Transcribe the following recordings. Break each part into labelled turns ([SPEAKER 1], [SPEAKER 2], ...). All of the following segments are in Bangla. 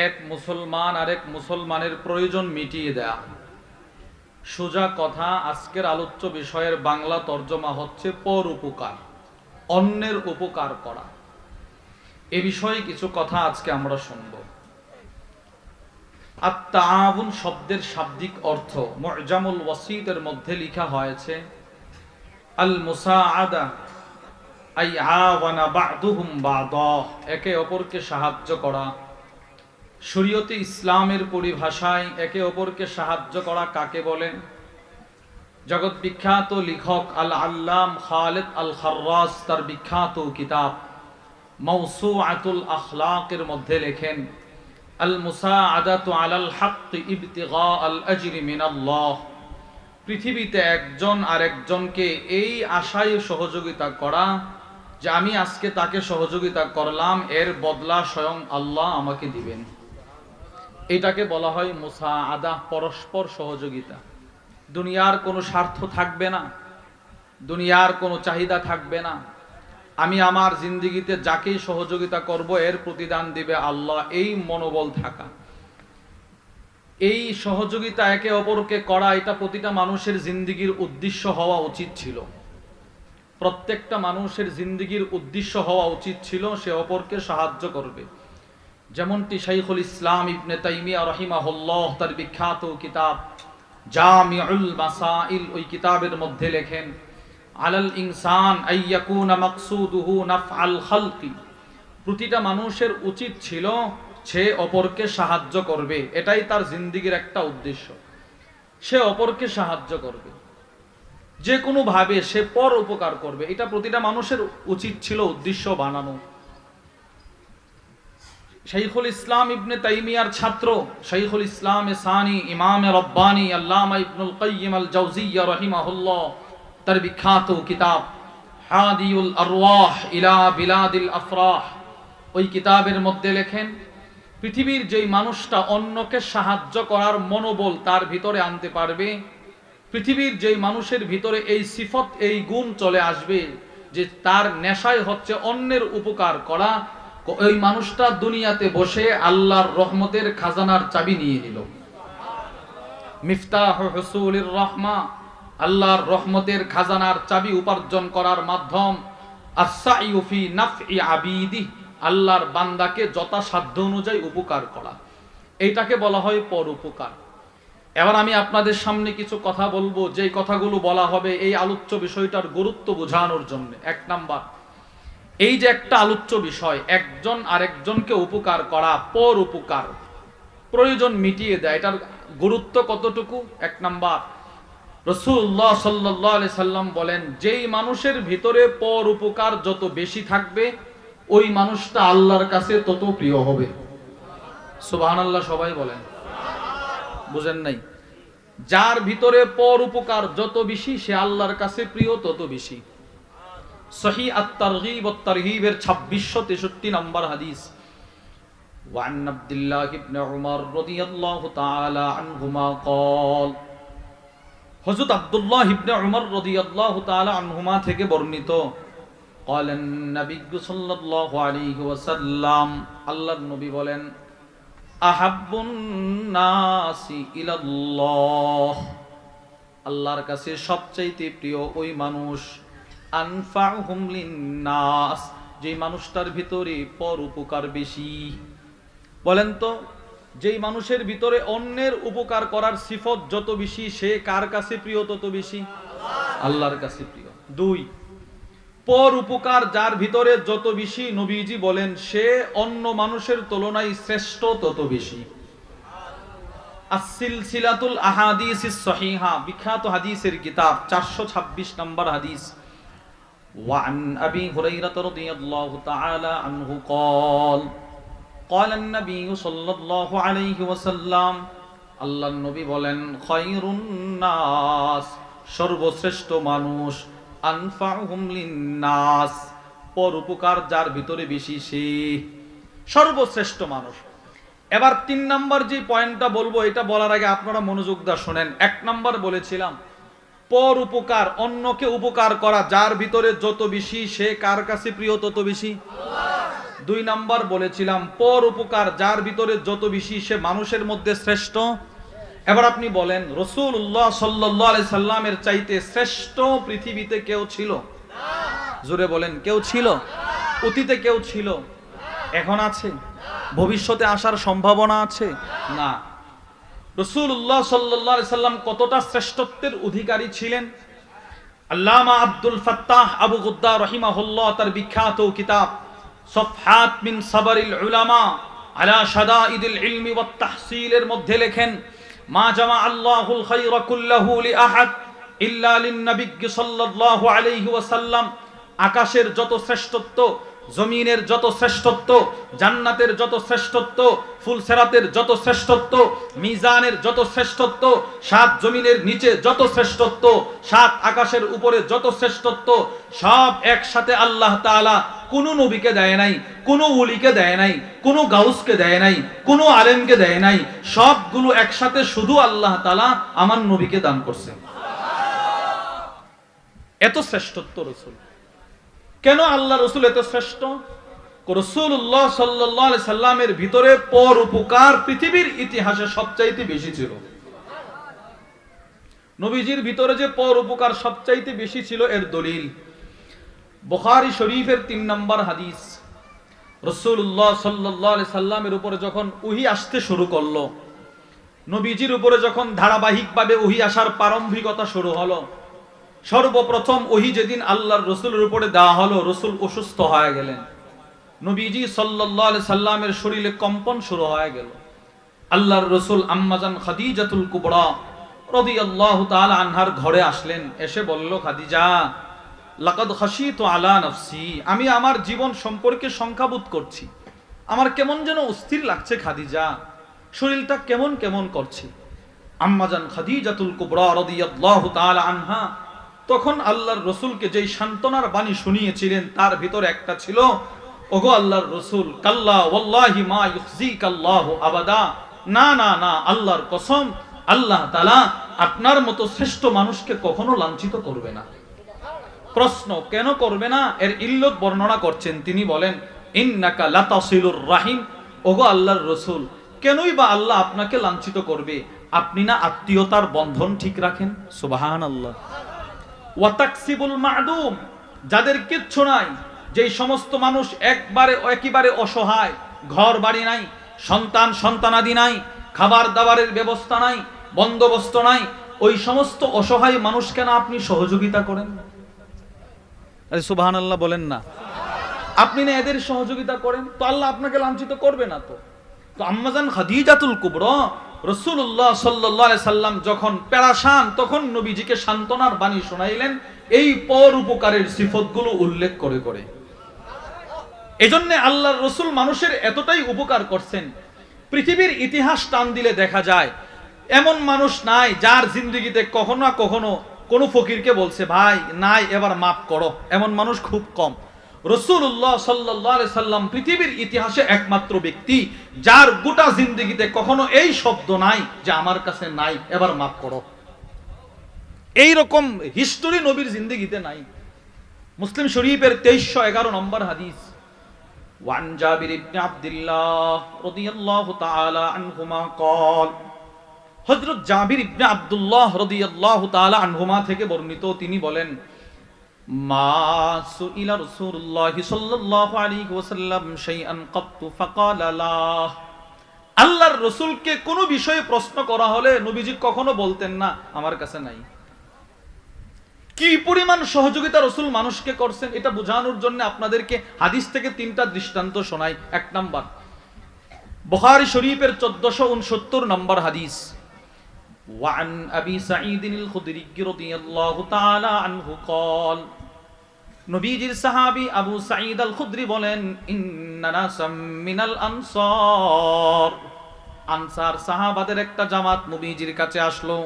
[SPEAKER 1] এক মুসলমান আরেক মুসলমানের প্রয়োজন মিটিয়ে দেয়া। সোজা কথা, আজকের আলোচ্য বিষয়ের বাংলা তর্জমা হচ্ছে পরোপকার, অন্যের উপকার করা। এ বিষয়ে কিছু কথা আজকে আমরা শুনব। আত-তাআউন শব্দের শাব্দিক অর্থ মু'জামুল ওয়াসিতের মধ্যে লেখা হয়েছে আল মুসাআদা আই আওয়ানা বা'দুহুম বা'দা, একে অপরকে সাহায্য করা। শরীয়তে ইসলামের পরিভাষায় একে অপরকে সাহায্য করা কাকে বলেন? জগৎ বিখ্যাত লেখক আল আল্লাম খালিদ আল খাররাজ তার বিখ্যাত কিতাব মাওসুআতুল আখলাকের মধ্যে লেখেন, আল মুসাআদাতু আলাল হক ইবতিগা আল আজরি মিনাল্লাহ। পৃথিবীতে একজন আরেকজনকে এই আশায় সহযোগিতা করা যে আমি আজকে তাকে সহযোগিতা করলাম, এর বদলা স্বয়ং আল্লাহ আমাকে দিবেন। এটাকে বলা হয় মুসাআদা, পরস্পর সহযোগিতা। দুনিয়ার কোনো স্বার্থ থাকবে না, দুনিয়ার কোনো চাহিদা থাকবে না। আমি আমার জিন্দেগিতে যাকেই সহযোগিতা করব এর প্রতিদান দিবে আল্লাহ, এই মনোবল থাকা, এই সহযোগিতা একে অপরকে করা, এটা প্রতিটা মানুষের জিন্দেগির উদ্দেশ্য হওয়া উচিত ছিল। প্রত্যেকটা মানুষের জিন্দেগির উদ্দেশ্য হওয়া উচিত ছিল সে অপরকে সাহায্য করবে। যেমনটি শাইখুল ইসলাম ইবনে তাইমিয়া রাহিমাহুল্লাহ তার বিখ্যাত কিতাব জামিউল মাসাইল, ওই কিতাবের মধ্যে লেখেন, আলাল ইনসান আইয়াকুনা মাকসুদুহু নাফআল খালকি। প্রতিটা মানুষের উচিত ছিল সে অপরকে সাহায্য করবে, এটাই তার জিন্দেগির একটা উদ্দেশ্য। সে অপরকে সাহায্য করবে, যে কোনো ভাবে সে পর উপকার করবে, এটা প্রতিটা মানুষের উচিত ছিল, উদ্দেশ্য বানানো। শাইখুল ইসলাম ইবনে তাইমিয়ার ছাত্র শাইখুল ইসলাম সানি ইমাম রব্বানি আল্লামা ইবনুল কাইয়িম আল জাওজিয়্যা রাহিমাহুল্লাহ তার বিখ্যাত কিতাব হাদিউল আরওয়াহ ইলা বিলাদিল আফরাহ, ওই কিতাবের মধ্যে লেখেন, পৃথিবীর যেই মানুষটা অন্যকে সাহায্য করার মনোবল তার ভিতরে আনতে পারবে, পৃথিবীর যেই মানুষের ভিতরে এই সিফত, এই গুণ চলে আসবে যে তার নেশায় হচ্ছে অন্যের উপকার করা, ওই মানুষটা দুনিয়াতে বসে আল্লাহর রহমতের খাজানার চাবি নিয়ে নিল। মিফতাহ হুসুলির রহমা, আল্লাহর রহমতের খাজানার চাবি উপার্জন করার মাধ্যম আস-সাইয়ু ফি নাফই আবিদি, আল্লাহর বান্দাকে যথাসাধ্য অনুযায়ী উপকার করা, এইটাকে বলা হয় পরোপকার। এবার আমি আপনাদের সামনে কিছু কথা বলবো, যেই কথাগুলো বলা হবে এই আলোচ্য বিষয়টার গুরুত্ব বোঝানোর জন্য। এক নাম্বার, এই যে একটা আলোচ্য বিষয়, একজন আরেকজনকে উপকার করা, পর উপকার, প্রয়োজন মিটিয়ে দেয়, এটার গুরুত্ব কতটুকু? এক নাম্বার, রাসূলুল্লাহ সাল্লাল্লাহু আলাইহি সাল্লাম বলেন, যেই মানুষের ভিতরে পর উপকার যত বেশি থাকবে ওই মানুষটা আল্লাহর কাছে তত প্রিয় হবে। সুবহানাল্লাহ, সবাই বলেন। বুঝেন নাই? যার ভিতরে পর উপকার যত বেশি সে আল্লাহর কাছে প্রিয় তত বেশি। সহিহ আত-তারগীব ওয়াত তারহীবের 2663 নম্বর হাদিস, ওয়ান আব্দুল্লাহ ইবনে উমর রাদিয়াল্লাহু তাআলা আনহুমা قال, হযরত আব্দুল্লাহ ইবনে উমর রাদিয়াল্লাহু তাআলা আনহুমা থেকে বর্ণিত, قال النبي সাল্লাল্লাহু আলাইহি ওয়াসাল্লাম, আল্লাহর নবী বলেন, আহাব্বুন নাসি ইলাল্লাহ, আল্লাহর কাছে সবচাইতে প্রিয় ওই মানুষ, আনফাউহুম লিন্নাস, যে মানুষটার ভিতরে পর উপকার বেশি। বলেন তো, যেই মানুষের ভিতরে অন্যের উপকার করার সিফত যত বেশি সে কার কাছে প্রিয় তত বেশি? আল্লাহর কাছে প্রিয়। দুই, পর উপকার যার ভিতরে যত বেশি, নবীজি বলেন সে অন্য মানুষের তুলনায় শ্রেষ্ঠ তত বেশি। আস-সিলসিলাতুল আহাদিসিস সহিহা, বিখ্যাত হাদিসের কিতাব 426 নম্বর হাদিস, ওয়ান আবি হুরায়রা রাদিয়াল্লাহু তাআলা আনহু قال قال النبي সাল্লাল্লাহু আলাইহি ওয়াসাল্লাম, আল্লাহর নবী বলেন, খায়রুন নাস, সর্বশ্রেষ্ঠ মানুষ, আনফাউহুম লিন্নাস, পর উপকার যার ভিতরে বেশি সে সর্বশ্রেষ্ঠ মানুষ। এবার 3 নাম্বার যে পয়েন্টটা বলবো, এটা বলার আগে আপনারা মনোযোগ দিয়ে শুনেন। 1 নাম্বার বলেছিলাম পর উপকার, অন্যকে উপকার করা যার ভিতরে যত বেশি সে কার কাছে প্রিয় তত বেশি? 2 নাম্বার বলেছিলাম পর উপকার যার ভিতরে যত বেশি সে মানুষের মধ্যে শ্রেষ্ঠ। এবার আপনি বলেন রাসূলুল্লাহ সাল্লাল্লাহু আলাইহি সাল্লামের চাইতে শ্রেষ্ঠ পৃথিবীতে কেউ ছিল? জোরে বলেন, কেউ ছিল? অতীতে কেউ ছিল? এখন আছে? ভবিষ্যতে আসার সম্ভাবনা আছে? না। রাসূলুল্লাহ সাল্লাল্লাহু আলাইহি সাল্লাম কতটা শ্রেষ্ঠত্বের অধিকারী ছিলেন? আল্লামা আব্দুল ফাত্তাহ আবু গুদ্দা রাহিমাহুল্লাহ তার বিখ্যাত কিতাব সফহাত মিন সাবরিল উলামা আলা শাদাইদিল ইলমি ওয়াত তাহসিলের মধ্যে লেখেন, মা জামা আল্লাহুল খায়রা কুল্লাহু লিআহাদ ইল্লা লিন-নবী সাল্লাল্লাহু আলাইহি ওয়াসাল্লাম। আকাশের যত শ্রেষ্ঠত্ব, জমিনের যত শ্রেষ্ঠত্ব, জান্নাতের যত শ্রেষ্ঠত্ব, ফুলসেরাতের যত শ্রেষ্ঠত্ব, মিজানের যত শ্রেষ্ঠত্ব, 7 জমিনের নিচে যত শ্রেষ্ঠত্ব, 7 আকাশের উপরে যত শ্রেষ্ঠত্ব, সব একসাথে আল্লাহ তাআলা কোন নবীকে দেয় নাই, কোন ওলিকে দেয় নাই, কোন গাউসকে দেয় নাই, কোন আলেমকে দেয় নাই, সবগুলো একসাথে শুধু আল্লাহ তাআলা আমার নবীকে দান করছে। এত শ্রেষ্ঠত্ব রাসূল। কেন আল্লাহ রাসূল এত শ্রেষ্ঠ? রাসূলুল্লাহ সাল্লাল্লাহু আলাইহি সাল্লামের ভিতরে পর উপকার পৃথিবীর ইতিহাসে সবচাইতে বেশি ছিল। নবীজির ভিতরে যে পর উপকার সবচাইতে বেশি ছিল এর দলিল বুখারী শরীফের 3 নম্বর হাদিস। রাসূলুল্লাহ সাল্লাল্লাহু আলাইহি সাল্লামের উপরে যখন ওহী আসতে শুরু করলো, নবীজির উপরে যখন ধারাবাহিকভাবে ওহী আসার প্রারম্ভিকতা শুরু হলো, সর্বপ্রথম ওহী যেদিন আল্লাহর রাসূলের উপরে দেওয়া হলো, রাসূল অসুস্থ হয়ে গেলেন। নবীজি সাল্লাল্লাহু আলাইহি সাল্লামের শরীরে কম্পন শুরু হয়ে গেল। আল্লাহর রাসূল আম্মাজান খাদিজাতুল কুবরা রাদিয়াল্লাহু তাআলা আনহার ঘরে আসলেন। এসে বলল, খাদিজা, লাকাদ খাশিতু আলা নাফসি, আমি আমার জীবন সম্পর্কে সংখ্যাবোধ করছি, আমার কেমন যেন অস্থির লাগছে খাদিজা, শরীরটা কেমন কেমন করছে। আম্মাজান খাদিজাতুল কুবরা রাদিয়াল্লাহু তাআলা আনহা তখন আল্লাহর রাসূলকে যেই সান্ত্বনার বাণী শুনিয়েছিলেন তার ভিতরে একটা ছিল, ওগো আল্লাহর রাসূল, কাল্লা ওয়াল্লাহি মা ইউখজিকাল্লাহু আবাদা, না না না, আল্লাহর কসম, আল্লাহ তাআলা আপনার মতো শ্রেষ্ঠ মানুষকে কখনো লাঞ্ছিত করবে না। প্রশ্ন, কেন করবে না? এর ইল্লত বর্ণনা করছেন। তিনি বলেন, ইন্নাকা লাতাসিলুর রাহিম, ওগো আল্লাহর রাসূল, কেনই বা আল্লাহ আপনাকে লাঞ্ছিত করবে? আপনি না আত্মীয়তার বন্ধন ঠিক রাখেন। সুবহানাল্লাহ। ওয়া তাকসিবুল মা'দুম, যাদের কিচ্ছু নাই, যেই সমস্ত মানুষ একেবারে অসহায়, ঘর বাড়ি নাই, সন্তানাদি নাই, খাবার দাবারের ব্যবস্থা নাই, বন্দোবস্ত নাই, ওই সমস্ত অসহায় মানুষকে না আপনি সহযোগিতা করেন? আরে সুবহানাল্লাহ বলেন না। আপনি না এদের সহযোগিতা করেন, তো আল্লাহ আপনাকে লাঞ্ছিত করবে না। তো আম্মাজান খাদিজাতুল কুবরা রাসূলুল্লাহ সাল্লাল্লাহু আলাইহি সাল্লাম যখন পেরেশান, তখন নবীজিকে সান্ত্বনার বাণী শোনাইলেন এই পর উপকারের সিফতগুলো উল্লেখ করে করে। এজন্য আল্লাহর রাসূল মানুষের এতটাই উপকার করছেন, পৃথিবীর ইতিহাস টান দিলে দেখা যায় এমন মানুষ নাই যার জিন্দেগিতে কখনো না কখনো কোন ফকিরকে বলছে, ভাই নাই এবার মাফ করো, এমন মানুষ খুব কম। রাসূলুল্লাহ সাল্লাল্লাহু আলাইহি সাল্লাম পৃথিবীর ইতিহাসে একমাত্র ব্যক্তি যার গোটা জিন্দেগিতে কখনো এই শব্দ নাই যে আমার কাছে নাই, এবার মাফ করো। এই রকম হিস্টোরি নবীর জিন্দেগিতে নাই। মুসলিম শরীফের 2311 নম্বর হাদিস, ওয়ান জাবির ইবনে আব্দুল্লাহ রাদিয়াল্লাহু তাআলা আনহুমা قال, হযরত জাবির ইবনে আব্দুল্লাহ রাদিয়াল্লাহু তাআলা আনহুমা থেকে বর্ণিত, তিনি বলেন, মা সুইলা রাসূলুল্লাহ সাল্লাল্লাহু আলাইহি ওয়াসাল্লাম শাইআন ক্বাতু ফাকালা লা, আল্লাহর রাসূলকে কোনো বিষয়ে প্রশ্ন করা হলে নবীজি কখনো বলতেন না আমার কাছে নাই। কি পরিমাণ সহযোগিতা রাসূল মানুষকে করছেন এটা বোঝানোর জন্য আপনাদেরকে হাদিস থেকে 3টা দৃষ্টান্ত শোনাই। 1 নাম্বার, বুখারী শরীফের 1469 নম্বর হাদিস, ওয়ান আবি সাঈদিল খুদরি রাদিয়াল্লাহু তাআলা আনহু قال, নবীজির সাহাবী আবু সাঈদ আল খুদরি বলেন, ইন্না নাসাম মিনাল আনসার, আনসার সাহাবাদের একটা জামাত নবীজির কাছে আসলো।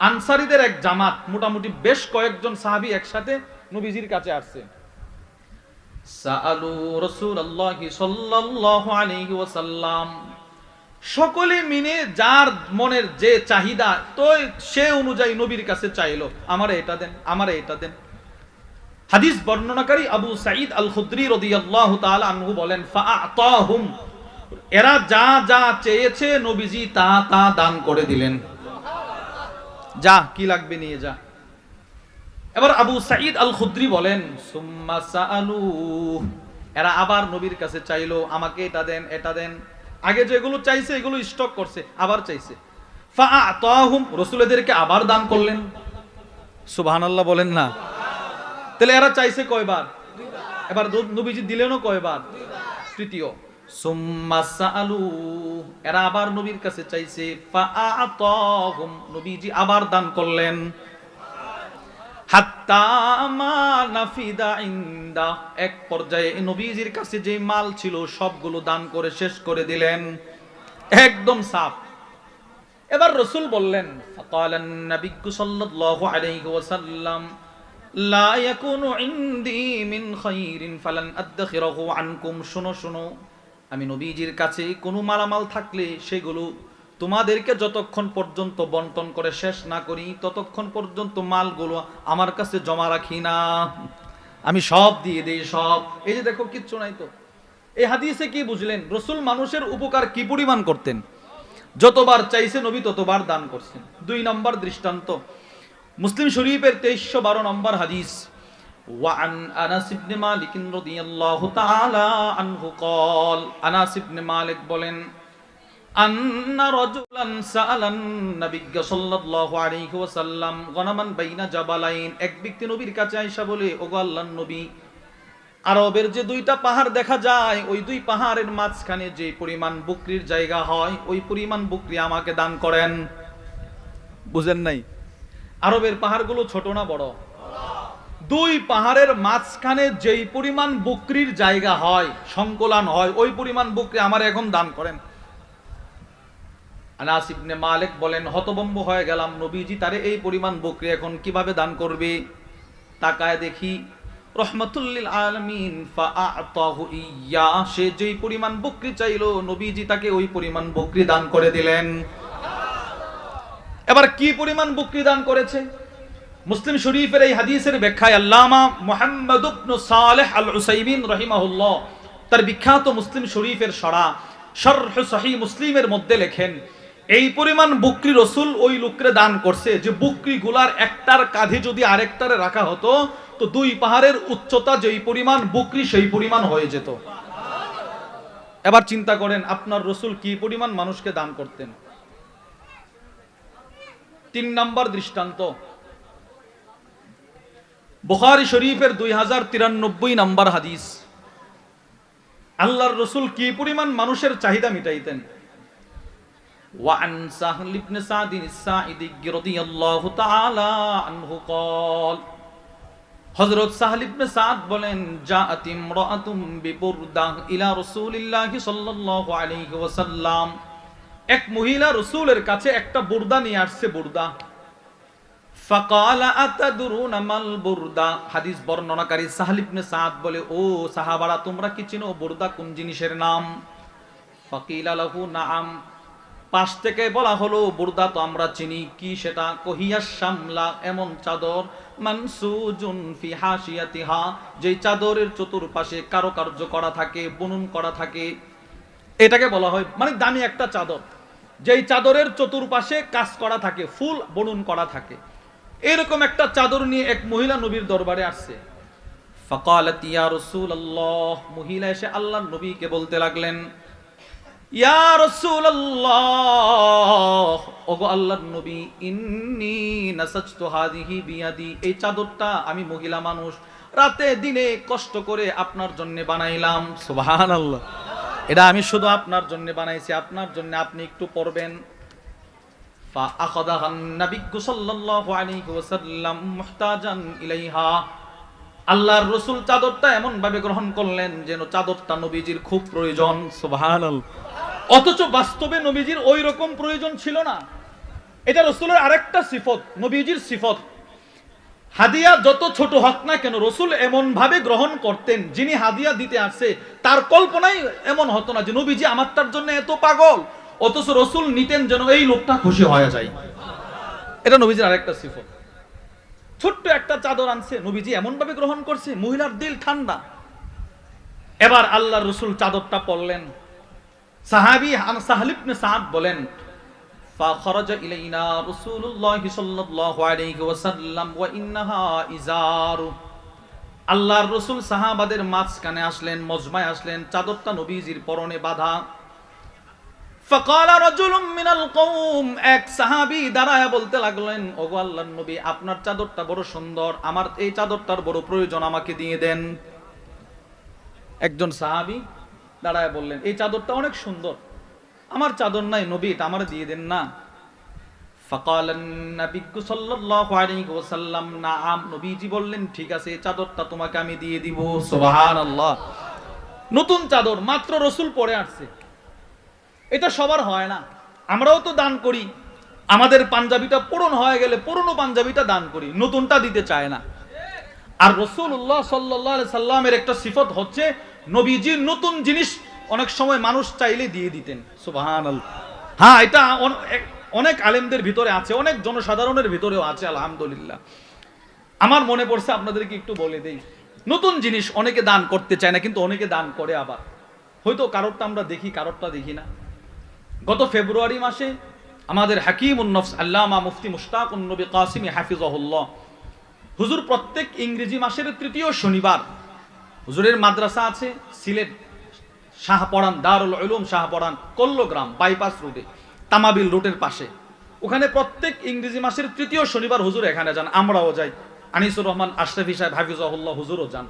[SPEAKER 1] আনসারীদের এক জামাত, মোটামুটি বেশ কয়েকজন সাহাবী একসাথে নবীজির কাছে আসছে। সাআলু রাসূলুল্লাহ সাল্লাল্লাহু আলাইহি ওয়াসাল্লাম, সকলে মিলে যার মনের যে চাহিদা তো সে অনুযায়ী নবীর কাছে চাইলো, আমারে এটা দেন, আমারে এটা দেন। হাদিস বর্ণনাকারী আবু সাঈদ আল খুদরি রাদিয়াল্লাহু তাআলা আনহু বলেন, ফাআতাহুম, এরা যা যা চেয়েছে নবীজি তা তা দান করে দিলেন। যা কি লাগবে নিয়ে যা। এবার আবু সাঈদ আল খুদরি বলেন, সুম্মা সাআলু, এরা আবার নবীর কাছে চাইলো, আমাকে এটা দেন এটা দেন। আগে যেগুলো চাইছে এগুলো স্টক করছে, আবার চাইছে। ফাআতাহুম, রাসূল এদেরকে আবার দান করলেন। সুবহানাল্লাহ বলেন না। তাহলে এরা চাইছে কয়বার? এবার নবীজি দিলেনও কয়বার? তৃতীয়। সুম্মা সাআলু, এরা আবার নবীর কাছে চাইছে। ফাআতাহুম, নবীজি আবার দান করলেন। হাত্তা মা নাফিদা ইনদা, এক পর্যায়ে নবীজির কাছে যে মাল ছিল সবগুলো দান করে শেষ করে দিলেন, একদম সাফ। এবার রাসূল বললেন, ফাকালান নাবিয়্যু সাল্লাল্লাহু আলাইহি ওয়াসাল্লাম, লা ইয়াকুনু ইনদি মিন খায়রিন ফালান আদখিরাহু আনকুম। শোনো শোনো, আমি নবীজির কাছে কোনো মালামাল থাকলে সেগুলো তোমাদেরকে যতক্ষণ পর্যন্ত বন্টন করে শেষ না করি ততক্ষণ পর্যন্ত মালগুলো আমার কাছে জমা রাখি না, আমি সব দিয়ে দেই সব। এই যে দেখো কিচ্ছু নাই তো। এই হাদিসে কি বুঝলেন? রাসূল মানুষের উপকার কি পরিমাণ করতেন, যতবার চাইছে নবী ততবার দান করছেন। 2 নম্বর দৃষ্টান্ত, মুসলিম শরীফের 2312 নম্বর হাদিস। ওয়ান আনাস ইবনে মালিক রাদিয়াল্লাহু তাআলা আনহু قال, আনাস ইবনে মালিক বলেন, আন্না রাজুলান সাআলান নবিয়্য সাল্লাল্লাহু আলাইহি ওয়াসাল্লাম গনামান বাইনা জাবালাইন। এক ব্যক্তি নবীর কাছে আয়েশা বলে, ওগো আল্লাহর নবী, আরবের যে 2টা পাহাড় দেখা যায় ওই 2 পাহাড়ের মাঝখানে যে পরিমাণ বকরির জায়গা হয় ওই পরিমাণ বকরি আমাকে দান করেন। বুঝেন নাই? আরবের পাহাড়গুলো ছোট না বড়? 2 পাহাড়ের মাঝখানে যেই পরিমাণ বকরির জায়গা হয়, সংকলন হয়, ওই পরিমাণ বকরি আমার এখন দান করেন। আনাস ইবনে মালিক বলেন, হতভম্ব হয়ে গেলাম, নবীজি তারে এই পরিমাণ বকরি এখন কিভাবে দান করবে? তাকায় দেখি রহমাতুল লিল আলামিন ফাআতাহু ইয়া, সে যেই পরিমাণ বকরি চাইলো নবীজি তাকে ওই পরিমাণ বকরি দান করে দিলেন। এবার কি পরিমাণ বকরি দান করেছে? মুসলিম শরীফের এই হাদিসের ব্যাখ্যায় আল্লামা মুহাম্মদ ইবনে সালেহ আল উসাইমিন রাহিমাহুল্লাহ তার বিখ্যাত মুসলিম শরীফের শরহ সহিহ মুসলিমের মধ্যে লেখেন, এই পরিমাণ বকরি রাসূল ওই লোকরে দান করছে যে বকরিগুলার একটার কাঁধে যদি আরেকটারে রাখা হতো তো 2 পাহাড়ের উচ্চতা যেই পরিমাণ বকরি সেই পরিমাণ হয়ে যেত। এবার চিন্তা করেন আপনার রাসূল কি পরিমাণ মানুষকে দান করতেন। 3 নম্বর দৃষ্টান্ত, বুখারী শরীফের 2093 নম্বর হাদিস। আল্লাহর রাসূল কি পরিমাণ মানুষের চাহিদা মিটাইতেন। ওয়ান সাহল ইবনে সাদ আস-সাঈদী রাদিয়াল্লাহু তাআলা আনহু قال, হযরত সাহল ইবনে সাদ বলেন, জাআত ইমরাআতুম বিবুরদা ইলা রাসূলিল্লাহি সাল্লাল্লাহু আলাইহি ওয়াসাল্লাম, এক মহিলা রাসূলের কাছে একটা বুরদা নিয়ে আসছে। বুরদা, ফাকালা আতাদরুনা মাল বুরদা, হাদিস বর্ণনাকারী সাহল ইবনে সাদ বলে, ও সাহাবারা তোমরা কি চিনো বুরদা কোন জিনিসের নাম? ফাকিলা লাহু নাআম, পাশ থেকে বলা হলো বুরদা তো আমরা চিনি, কি সেটা? কহিয়াস শামলা, এমন চাদর, মানসুজুন ফি হাশিয়াতিহা, যেই চাদরের চতুর্পাশে কারুকার্য করা থাকে, বুনন করা থাকে, এটাকে বলা হয়, মানে দামি একটা চাদর যেই চাদরের চতুর্পাশে কাজ করা থাকে, ফুল বুনন করা থাকে। এরকম একটা চাদর নিয়ে এক মহিলা নবীর দরবারে আসছে। ফাকালাত ইয়া রাসূলুল্লাহ, মহিলা এসে আল্লাহর নবীকে বলতে লাগলেন, ইয়া রাসূলুল্লাহ, ওগো আল্লাহর নবী, ইন্নী নাসাজতু হাযিহি বিয়াদি, এই চাদরটা আমি মহিলা মানুষ রাতে দিনে কষ্ট করে আপনার জন্য বানাইলাম। সুবহানাল্লাহ, এটা আমি শুধু আপনার জন্য বানাইছি, আপনার জন্য আপনি একটু পরবেন। ফাআখাযাহান নাবিয়্যু সাল্লাল্লাহু আলাইহি ওয়াসাল্লাম মুহতাজান ইলাইহা, আল্লাহর রাসূল চাদরটা এমন ভাবে গ্রহণ করলেন যেন চাদরটা নবীজির খুব প্রয়োজন। সুবহানাল্লাহ, অথচ বাস্তবে নবীজির ওই রকম প্রয়োজন ছিল না। এটা রাসূলের আরেকটা সিফত, নবীজির সিফত। হাদিয়া যত ছোট হোক না কেন রাসূল এমন ভাবে গ্রহণ করতেন, যিনি হাদিয়া দিতে আসছে তার কল্পনাই এমন হতো না যে নবীজি আমার তার জন্য এত পাগল, অথচ রাসূল নিতেন যেন এই লোকটা খুশি হয়ে যায়। এটা নবীজির আরেকটা সিফত। ছোট্ট একটা চাদর আনছে, নবীজি এমন ভাবে গ্রহণ করছে, মহিলার দিল ঠান্ডা। এবার আল্লাহর রাসূল চাদরটা পরলেন। সাহাবী সাহল ইবনে সাদ বলেন, ফাখরাজা ইলাইনা রাসূলুল্লাহ সাল্লাল্লাহু আলাইহি ওয়াসাল্লাম ওয়া ইন্নাহা ইজারু। আল্লাহর রাসূল সাহাবাদের মাঝখানে আসলেন, মজমায় আসলেন, চাদরটা নবীজির পরনে বাঁধা। ফাকালা রাজুলুম মিনাল কওম, এক সাহাবী দাঁড়ায়া বলতে লাগলেন, ওগো আল্লাহর নবী, আপনার চাদরটা বড় সুন্দর, আমার এই চাদরটার বড় প্রয়োজন, আমাকে দিয়ে দেন। একজন সাহাবী দাঁড়ায়া বললেন, এই চাদরটা অনেক সুন্দর, আমার চাদর নাই নবী, এটা আমারে দিয়ে দেন না। ফাকালান নবী সাল্লাল্লাহু আলাইহি ওয়াসাল্লাম, নাআম, নবীজি বললেন, ঠিক আছে, এই চাদরটা তোমাকে আমি দিয়ে দিব। সুবহানাল্লাহ। নতুন চাদর মাত্র রাসূল পরে আসছে, এটা সবার হয় না। আমরাও তো দান করি, আমাদের পাঞ্জাবিটা পুরনো হয়ে গেলে পুরনো পাঞ্জাবিটা দান করি, নতুনটা দিতে চায় না। আর রাসূলুল্লাহ সাল্লাল্লাহু আলাইহি সাল্লামের একটা সিফত হচ্ছে, নবীজির নতুন জিনিস অনেক সময় মানুষ চাইলে দিয়ে দিতেন। সুবহানাল্লাহ। হ্যাঁ, এটা অনেক আলেমদের ভিতরে আছে, অনেক জনসাধারণের ভিতরেও আছে, আলহামদুলিল্লাহ। আমার মনে পড়ছে, আপনাদেরকে একটু বলে দেই। নতুন জিনিস অনেকে দান করতে চায় না, কিন্তু অনেকে দান করে। আবার হয়তো কারোরটা আমরা দেখি, কারোরটা দেখি না। গত ফেব্রুয়ারি মাসে আমাদের হাকিমুন নফস আল্লামা মুফতি মুশতাকুন নবী কাসিমি হাফিজাহুল্লাহ, হুজুর প্রত্যেক ইংরেজি মাসের তৃতীয় শনিবার হুজুরের মাদ্রাসা আছে সিলেট শাহপরান, দারুল উলুম শাহপরান, কল্লগ্রাম বাইপাস রোডে, তামাবিল রোডের পাশে। ওখানে প্রত্যেক ইংরেজি মাসের তৃতীয় শনিবার হুজুর এখানে যান, আমরাও যাই। আনিসুর রহমান আশরাফি সাহেব হাফিজাহুল্লাহ হুজুরও যান।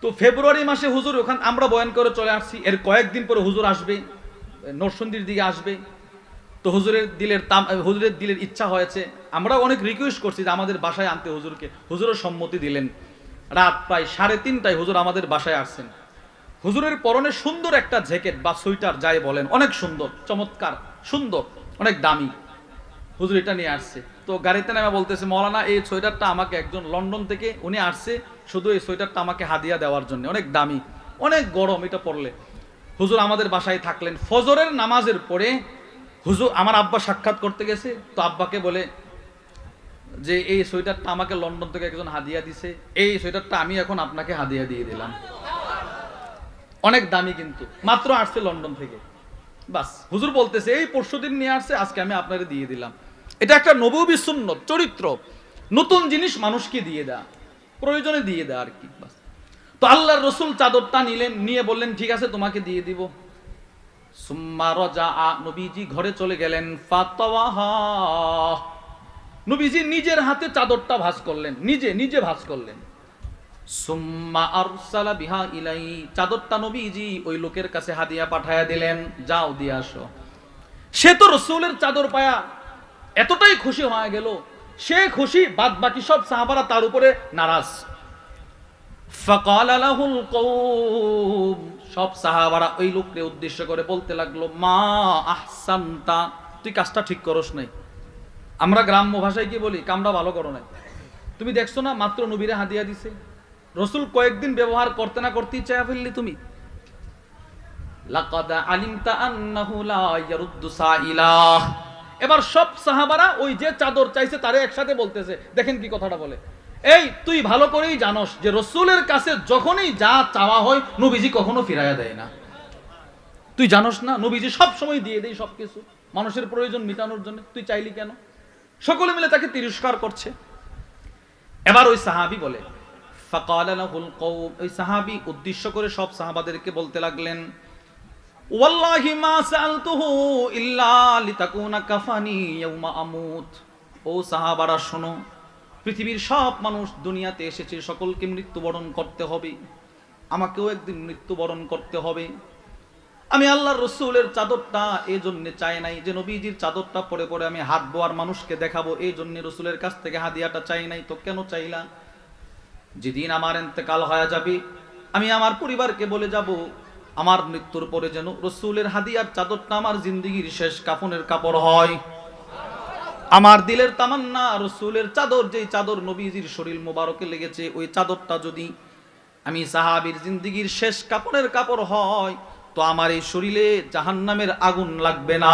[SPEAKER 1] তো ফেব্রুয়ারি মাসে হুজুর ওখানে, আমরা বয়ান করে চলে আসছি। এর কয়েকদিন পরে হুজুর আসবে, নরসিংদীর দিকে আসবে। তো হুজুরের দিলের ইচ্ছা হয়েছে, আমরা অনেক রিকোয়েস্ট করছি যে আমাদের বাসায় আনতে হুজুরকে, হুজুরও সম্মতি দিলেন। রাত প্রায় 3:30টায় হুজুর আমাদের বাসায় আসছেন। হুজুরের পরনে সুন্দর একটা জ্যাকেট বা সোয়েটার যাই বলেন, অনেক সুন্দর, চমৎকার, সুন্দর, অনেক দামি। হুজুর এটা নিয়ে আসছে। তো গাড়িতে নামে বলতেছে, মৌলানা এই সোয়েটারটা আমাকে একজন লন্ডন থেকে উনি আসছে শুধু এই সোয়েটারটা আমাকে হাদিয়া দেওয়ার জন্য, অনেক দামি, অনেক গরম এটা পরলে। হুজুর আমাদের বাসায় থাকলেন। ফজরের নামাজের পরে হুজুর, আমার আব্বা সাক্ষাৎ করতে গেছে, তো আব্বাকে বলে যে এই সোয়েটারটা আমাকে লন্ডন থেকে একজন হাদিয়া দিছে, এই সোয়েটারটা আমি এখন আপনাকে হাদিয়া দিয়ে দিলাম। অনেক দামি, কিন্তু মাত্র আসছে লন্ডন থেকে। বাস, হুজুর বলতেছে এই পরশুদিন নিয়ে আসছে, আজকে আমি আপনাকে দিয়ে দিলাম। এটা একটা নববী সুন্নত, চরিত্র। নতুন জিনিস মানুষকে দিয়ে দেয়া, প্রয়োজনে দিয়ে দেয়া আর কি। বাস। তো আল্লাহর রাসূল চাদরটা নিলেন, নিয়ে বললেন, ঠিক আছে, তোমাকে দিয়ে দিব। সুম্মা রাজা, নবীজি ঘরে চলে গেলেন। ফাতাওয়াহা, নবীজি নিজের হাতে চাদরটা ভাঁজ করলেন, নিজে ভাঁজ করলেন। সুম্মা আরসালা বিহা ইলাই, চাদরটা নবীজি ওই লোকের কাছে হাদিয়া পাঠায়া দিলেন, যাও দিয়ে আসো। সে তো রাসূলের চাদর পায়া এতটাই খুশি হয়ে গেল, সে খুশি, বাদ বাকি সব সাহাবারা তার উপরে নারাজ। ফাকালা লাহুল কওম, সব সাহাবারা ওই লোককে উদ্দেশ্য করে বলতে লাগলো, মা আহসানতা, তুই কাজটা ঠিক করস নাই। আমরা গ্রাম্য ভাষায় কি বলি, কামটা ভালো করো নাই। তুমি দেখছো না, মাত্র নবীরে হাদিয়া দিছে, রাসূল কয়েকদিন ব্যবহার করতে না করতেই চায়া ফেললি তুমি। লাকাদ আলিমতা আন্নাহু লা ইয়ারুদ্দু সাইলা। এবার সব সাহাবারা ওই যে চাদর চাইছে তারে একসাথে বলতেছে, দেখেন কি কথাটা বলে, এই তুই ভালো করেই জানোস যে রাসূলের কাছে যখনই যা চাওয়া হয় নবীজি কখনো ফিরাইয়া দেয় না। তুই জানোস না, নবীজি সব সময় দিয়ে দেয় সবকিছু মানুষের প্রয়োজন মেটানোর জন্য, তুই চাইলি কেন? সকলে মিলে তাকে তিরস্কার করছে। এবার ওই সাহাবী বলে, ফাকালা লাহুল কওম, ওই সাহাবী উদ্দেশ্য করে সব সাহাবাদেরকে বলতে লাগলেন, ওয়াল্লাহি মা সাআলতুহু ইল্লা লিতাকুনা কাফানি ইয়াউমা আমুত। ও সাহাবারা শোনো, পৃথিবীর সব মানুষ দুনিয়াতে এসেছে, সকলকে মৃত্যুবরণ করতে হবে, আমাকেও একদিন মৃত্যুবরণ করতে হবে। আমি আল্লাহর রাসূলের চাদরটা এই জন্য চাই নাই যে নবীজির চাদরটা পরে পরে আমি হাত বোয়ার মানুষকে দেখাবো, এই জন্য রাসূলের কাছ থেকে হাদিয়াটা চাই নাই। তো কেন চাইলা? যেদিন আমার ইন্তেকাল হয়ে যাবে, আমি আমার পরিবারকে বলে যাব, আমার মৃত্যুর পরে যেন রাসূলের হাদিয়ার চাদরটা আমার জিন্দেগীর শেষ কাফনের কাপড় হয়। আমার দিলের তামান্না, রাসূলের চাদর, যেই চাদর নবীজির শরীর মোবারকে লেগেছে, ওই চাদরটা যদি আমি সাহাবীর জিন্দেগীর শেষ কাপড়ের কাপড় হয়, তো আমার এই শরীরে জাহান্নামের আগুন লাগবে না।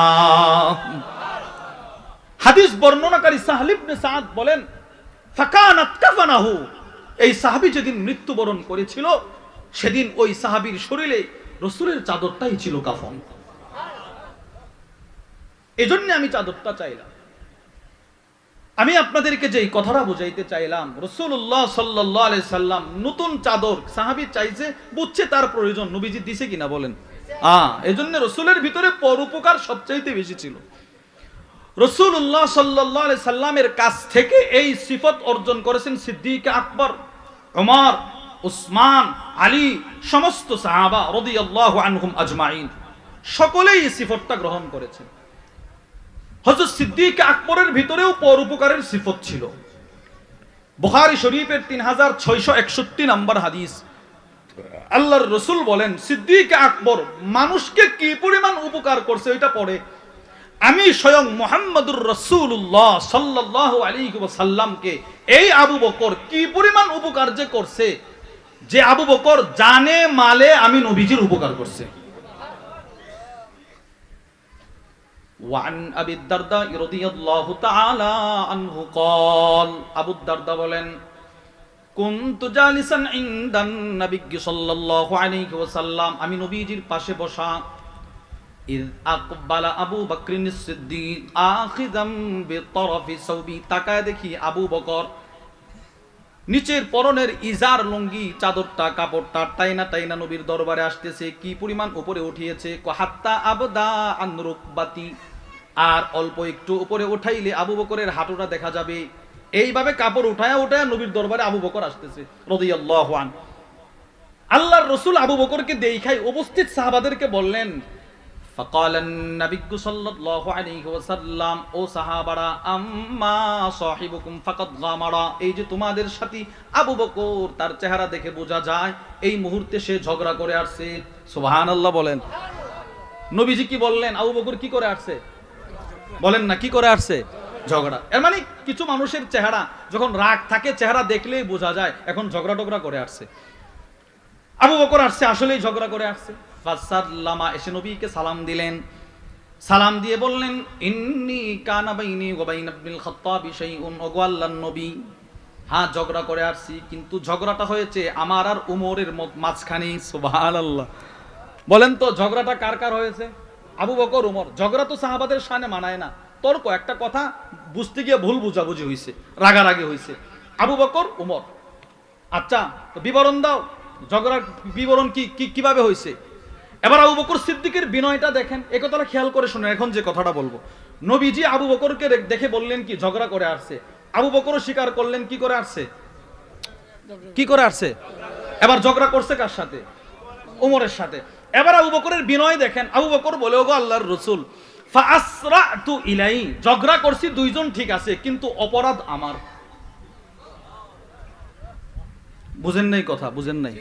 [SPEAKER 1] হাদিস বর্ণনাকারী সাহল ইবনে সাদ বলেন, ফাকানাত কাফানাহু, এই সাহাবী যেদিন মৃত্যুবরণ করেছিল সেদিন ওই সাহাবীর শরীরে রাসূলের চাদরটাই ছিল কাফন। এজন্য আমি চাদরটা চাইলাম। আমি আপনাদেরকে যেই কথাটা বুঝাইতে চাইলাম, রাসূলুল্লাহ সাল্লাল্লাহু আলাইহি সাল্লাম নতুন চাদর সাহাবী চাইছে, বুঝছে তার প্রয়োজন, নবীজি দিছে কিনা বলেন? এজন্য রাসূলের ভিতরে পরোপকার সবচাইতে বেশি ছিল। রাসূলুল্লাহ সাল্লাল্লাহু আলাইহি সাল্লামের কাছ থেকে এই সিফত অর্জন করেছেন সিদ্দিক আকবর, ওমর, উসমান, আলী, সমস্ত সাহাবা রাদিয়াল্লাহু আনহুম আজমাইন, সকলেই এই সিফতটা গ্রহণ করেছেন। হযরত সিদ্দিক আকবরের ভিতরেও পরোপকারের সিফত ছিল। বুখারী শরীফের 3661 নম্বর হাদিস, আল্লাহর রাসূল বলেন সিদ্দিক আকবর মানুষকে কি পরিমাণ উপকার করছে ওইটা পড়ে আমি স্বয়ং মুহাম্মদুর রাসূলুল্লাহ সাল্লাল্লাহু আলাইহি ওয়াসাল্লামকে এই আবু বকর কি পরিমাণ উপকার যে করছে, যে আবু বকর জানে মালে আমি নবীজির উপকার করছে। ওয়ান আবি দারদা রাদিয়াল্লাহু তাআলা আনহু قال, আবু দারদা বলেন কুনতু জালিসান ইনদান নবী সাল্লাল্লাহু আলাইহি ওয়াসাল্লাম, আমি নবীজির পাশে বসা, ইয আকবালা আবু বকরিন সিদ্দিক আখিযাম বিতরফি সাওবি, তাকায় দেখি আবু বকর নিচের পরনের ইজার লুঙ্গি চাদরটা কাপড়টা টাইনা টাইনা নবীর দরবারে আসতেছে, কি পরিমাণ উপরে উঠিয়েছে, হাত্তা আবদা আন রুকবাতি, আর অল্প একটু উপরে উঠাইলে আবু বকরের হাঁটুটা দেখা যাবে। এইভাবে কাপড় উঠায়া উঠায়া নবীর দরবারে আবু বকর আসতেছে রাদিয়াল্লাহু আনহু। আল্লাহর রাসূল আবু বকরকে দেখাই উপস্থিত সাহাবাদেরকে বললেন, ফাকালান নবী সাল্লাল্লাহু আলাইহি ওয়াসাল্লাম, ও সাহাবারা, আম্মা সাহিবুকুম ফাকাদ গামারা, এই যে তোমাদের সাথী আবু বকর, তার চেহারা দেখে বোঝা যায় এই মুহূর্তে সে ঝগড়া করে আসছে। সুবহানাল্লাহ বলেন। নবীজি কি বললেন? আবু বকর কি করে আসছে বলেন না, কি করে আসছে? ঝগড়া। এর মানে কিছু মানুষের চেহারা যখন রাগ থাকে চেহারা দেখলেই বোঝা যায় এখন ঝগড়া টগড়া করে আসছে। আবু বকর আসছে আসলেই ঝগড়া করে আসছে। ফাসাল্লামা, এসে নবীকে সালাম দিলেন, সালাম দিয়ে বললেন ইন্নী কানা বাইনি ওয়া বাইনা ইবনুল খাত্তাবি শাইউন, ওগো আল্লাহর নবী, হ্যাঁ ঝগড়া করে আসছি, কিন্তু ঝগড়াটা হয়েছে আমার আর উমরের মাঝখানে। সুবহানাল্লাহ বলেন তো, ঝগড়াটা কার কার হয়েছে? আবু বকর উমর। ঝগড়া তো সাহাবাদের শানে মানায় না, তর্ক, একটা কথা বুঝতে গিয়ে ভুল বুঝাবুঝি হয়েছে, রাগারাগি হয়েছে, আবু বকর উমর। আচ্ছা তো বিবরণ দাও, ঝগড়ার বিবরণ কিভাবে হয়েছে? এবার আবু বকর সিদ্দিকের বিনয়টা দেখেন, এই কথাটা খেয়াল করে শুনেন। এখন যে কথাটা বলবো, নবীজি আবু বকরকে দেখে বললেন কি ঝগড়া করে আসছে, আবু বকরও স্বীকার করলেন কি করে আসছে, কি করে আসছে। এবার ঝগড়া করছে কার সাথে? উমরের সাথে। এবার আবু বকরের বিনয় দেখেন, আবু বকর বলে, ওগো আল্লাহর রাসূল, ফাআসরাতু ইলাই, ঝগড়া করছি দুইজন ঠিক আছে কিন্তু অপরাধ আমার। বুঝেন নাই কথা? বুঝেন নাই?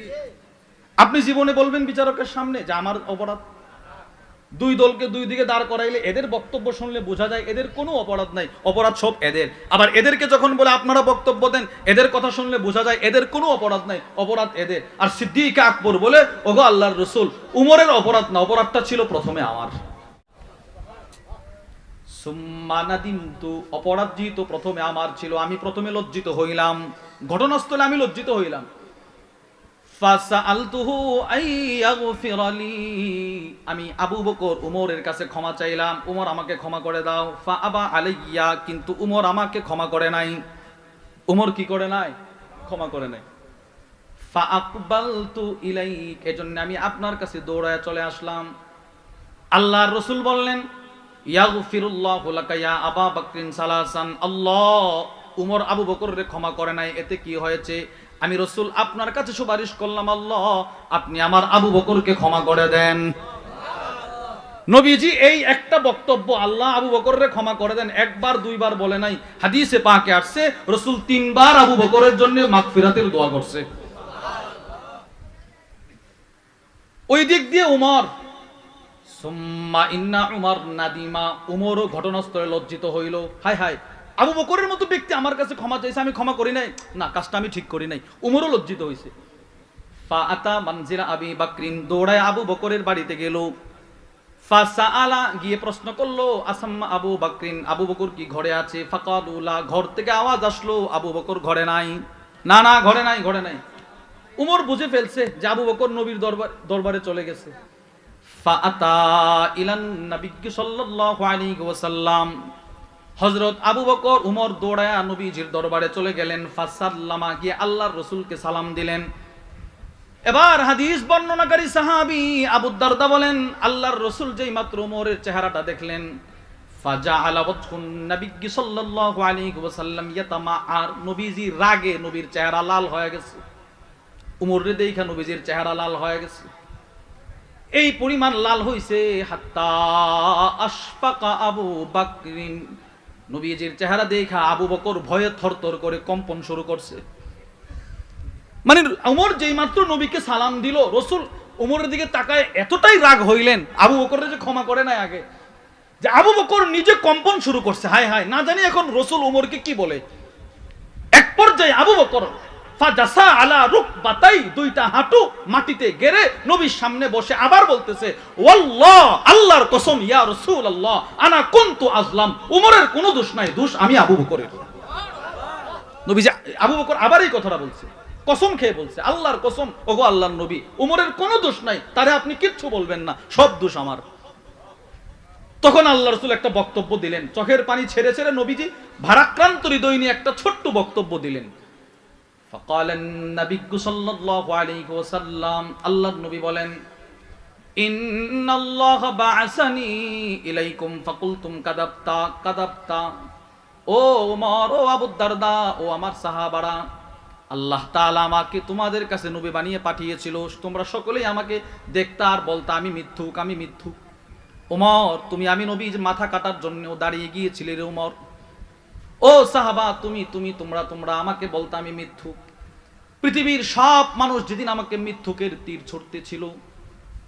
[SPEAKER 1] আপনি জীবনে বলবেন বিচারকের সামনে যে আমার অপরাধ? দুই দলকে দুই দিকে দাঁড় করাইলে এদের বক্তব্য শুনলে বোঝা যায় এদের কোনো অপরাধ নাই, অপরাধ সব এদের। আবার এদেরকে যখন বলে আপনারা বক্তব্য দেন, এদের কথা শুনলে বোঝা যায় এদের কোনো অপরাধ নাই, অপরাধ এদের। আর সিদ্দিক আকবর বলে, ওগো আল্লাহর রাসূল, উমরের অপরাধ না, অপরাধটা ছিল প্রথমে আমার। সুম্মা নাদিমতু, অপরাধ যেহেতু প্রথমে আমার ছিল, আমি প্রথমে লজ্জিত হইলাম, ঘটনাস্থলে আমি লজ্জিত হইলাম। ফাসাআলতুহু আইয়াগফিরালি, আমি আবু বকর উমরের কাছে ক্ষমা চাইলাম, উমর আমাকে ক্ষমা করে দাও। ফাআবা আলাইয়া, কিন্তু উমর আমাকে ক্ষমা করে নাই। উমর কি করে নাই? ক্ষমা করে নাই। ফাআকবালতু ইলাইক, এজন্য আমি আপনার কাছে দৌড়ায় চলে আসলাম। আল্লাহর রাসূল বললেন, ইয়াগফিরুল্লাহু লাকা ইয়া আবা বকরিন সালাসান, আল্লাহ উমর আবু বকরের ক্ষমা করে নাই, এতে কি হয়েছে? আমি রাসূল আপনার কাছে সুপারিশ করলাম, আল্লাহ আপনি আমার আবু বকরকে ক্ষমা করে দেন। নবীজি এই একটা বক্তব্য, আল্লাহ আবু বকরের ক্ষমা করে দেন, একবার দুইবার বলে নাই। হাদিসে পাকে আসছে রাসূল তিনবার আবু বকরের জন্য মাগফিরাতের দোয়া করছে। ওই দিক দিয়ে উমর, সুম্মা ইন্না উমর নাদিমা, উমরও ঘটনাস্থলে লজ্জিত হইল। হায় হায়, আবু বকরের মতো ব্যক্তি আমার কাছে ক্ষমা চাইছে, আমি ক্ষমা করি নাই, না কাজটা আমি ঠিক করি নাই। উমরও লজ্জিত হয়েছে। ফাআতা মানজিলা আবি বকরিন, দৌড়ায় আবু বকরের বাড়িতে গেল। ফাসাআলা গিয়ে প্রশ্ন করলো আসাম্মা আবু বকরিন, আবু বকর কি ঘরে আছে? ফাকালুলা, ঘর থেকে আওয়াজ আসলো আবু বকর ঘরে নাই। না না, ঘরে নাই, ঘরে নাই। উমর বুঝে ফেলছে যে আবু বকর নবীর দরবারে চলে গেছে। ফাআতা ইলান নবী সাল্লাল্লাহু আলাইহি ওয়াসাল্লাম, হযরত আবু বকর উমর দৌড়ায়া নবীজির দরবারে চলে গেলেন। ফাসাল্লামা, গিয়ে আল্লাহর রাসূলকে সালাম দিলেন। এবার হাদিস বর্ণনাকারী সাহাবী আবু দারদা বলেন, আল্লাহর রাসূল যেই মাত্র উমরের চেহারাটা দেখলেন, ফাজাআলা ওয়াজহুন নবী সাল্লাল্লাহু আলাইহি ওয়াসাল্লাম ইয়াতামাআর, নবীজি রাগে নবীর চেহারা লাল হয়ে গেছে। উমরে দেখা নবীজির চেহারা লাল হয়ে গেছে। এই পরিমাণ লাল হইছে, হাত্তা আশফাকা আবু বকরিন, নবীজির চেহারা দেখা আবু বকর ভয়ে থরথর করে কম্পন শুরু করছে। মানে উমর যেই মাত্র নবীকে সালাম দিল, রাসূল উমরের দিকে তাকায় এতটাই রাগ হইলেন, আবু বকরের যে ক্ষমা করে নাই আগে, যে আবু বকর নিজে কম্পন শুরু করছে। হায় হায়, না জানি এখন রাসূল উমরকে কি বলে। এক পর্যায়ে আবু বকর ফাজাসা আলা রুকবাতাই, দুইটা হাঁটু মাটিতে গেড়ে নবীর সামনে বসে আবার বলতেছে, ওয়াল্লাহ, আল্লাহর কসম, ইয়া রাসূলুল্লাহ, আনা কুনতু আজলাম, উমরের কোনো দোষ নাই, দোষ আমি আবু বকরের। নবীজি আবু বকর আবার এই কথাটা বলছে, কসম খেয়ে বলছে, আল্লাহর কসম, ওগো আল্লাহর নবী, উমরের কোনো দোষ নাই, তারে আপনি কিচ্ছু বলবেন না, সব দোষ আমার। তখন আল্লাহ রাসূল একটা বক্তব্য দিলেন, চোখের পানি ছেড়ে ছেড়ে নবীজি ভারাক্রান্ত হৃদয় নিয়ে একটা ছোট্ট বক্তব্য দিলেন। ফাকালান নবী সাল্লাল্লাহু আলাইহি ওয়াসাল্লাম, আল্লাহর নবী বলেন, ইন্নাল্লাহা বা'আসানি ইলাইকুম ফাকুলতুম কাযাবতা কাযাবতা। ও ওমর, ও আবু দারদা, ও আমার সাহাবারা, আল্লাহ তাআলা আমাকে তোমাদের কাছে নবী বানিয়ে পাঠিয়েছিল, তোমরা সকলেই আমাকে দেখতা আর বলতা আমি মিথ্যুক, আমি মিথ্যুক। ওমর, তুমি আমি নবী মাথা কাটার জন্য দাঁড়িয়ে গিয়েছিলে রে ওমর। ও সাহাবা, তোমরা আমাকে বলতা আমি মিথ্যুক। পৃথিবীর সব মানুষ যেদিন আমাকে মিথ্যুকের তীর ছুড়তেছিল,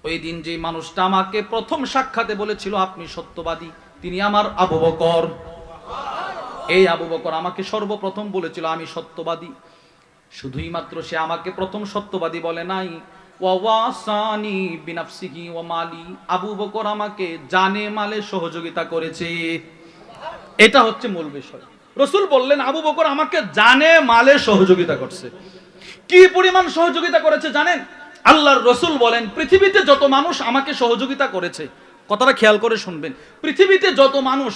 [SPEAKER 1] ওই দিন যে মানুষটা আমাকে প্রথম সাক্ষাতে বলেছিল আপনি সত্যবাদী, তিনি আমার আবু বকর। এই আবু বকর আমাকে সর্বপ্রথম বলেছিল আমি সত্যবাদী। শুধুই মাত্র সে আমাকে প্রথম সত্যবাদী বলে নাই, ওয়াসানি বিনাফসিহি ওয়া মালি, আবু বকর আমাকে জানে মালে সহযোগিতা করেছে। এটা হচ্ছে মূল বিষয়। রাসূল বললেন আবু বকর আমাকে জানে মালে সহযোগিতা করছে। কি পরিমাণ সহযোগিতা করেছে জানেন? আল্লাহর রাসূল বলেন, পৃথিবীতে যত মানুষ আমাকে সহযোগিতা করেছে, কথাটা খেয়াল করে শুনবেন, পৃথিবীতে যত মানুষ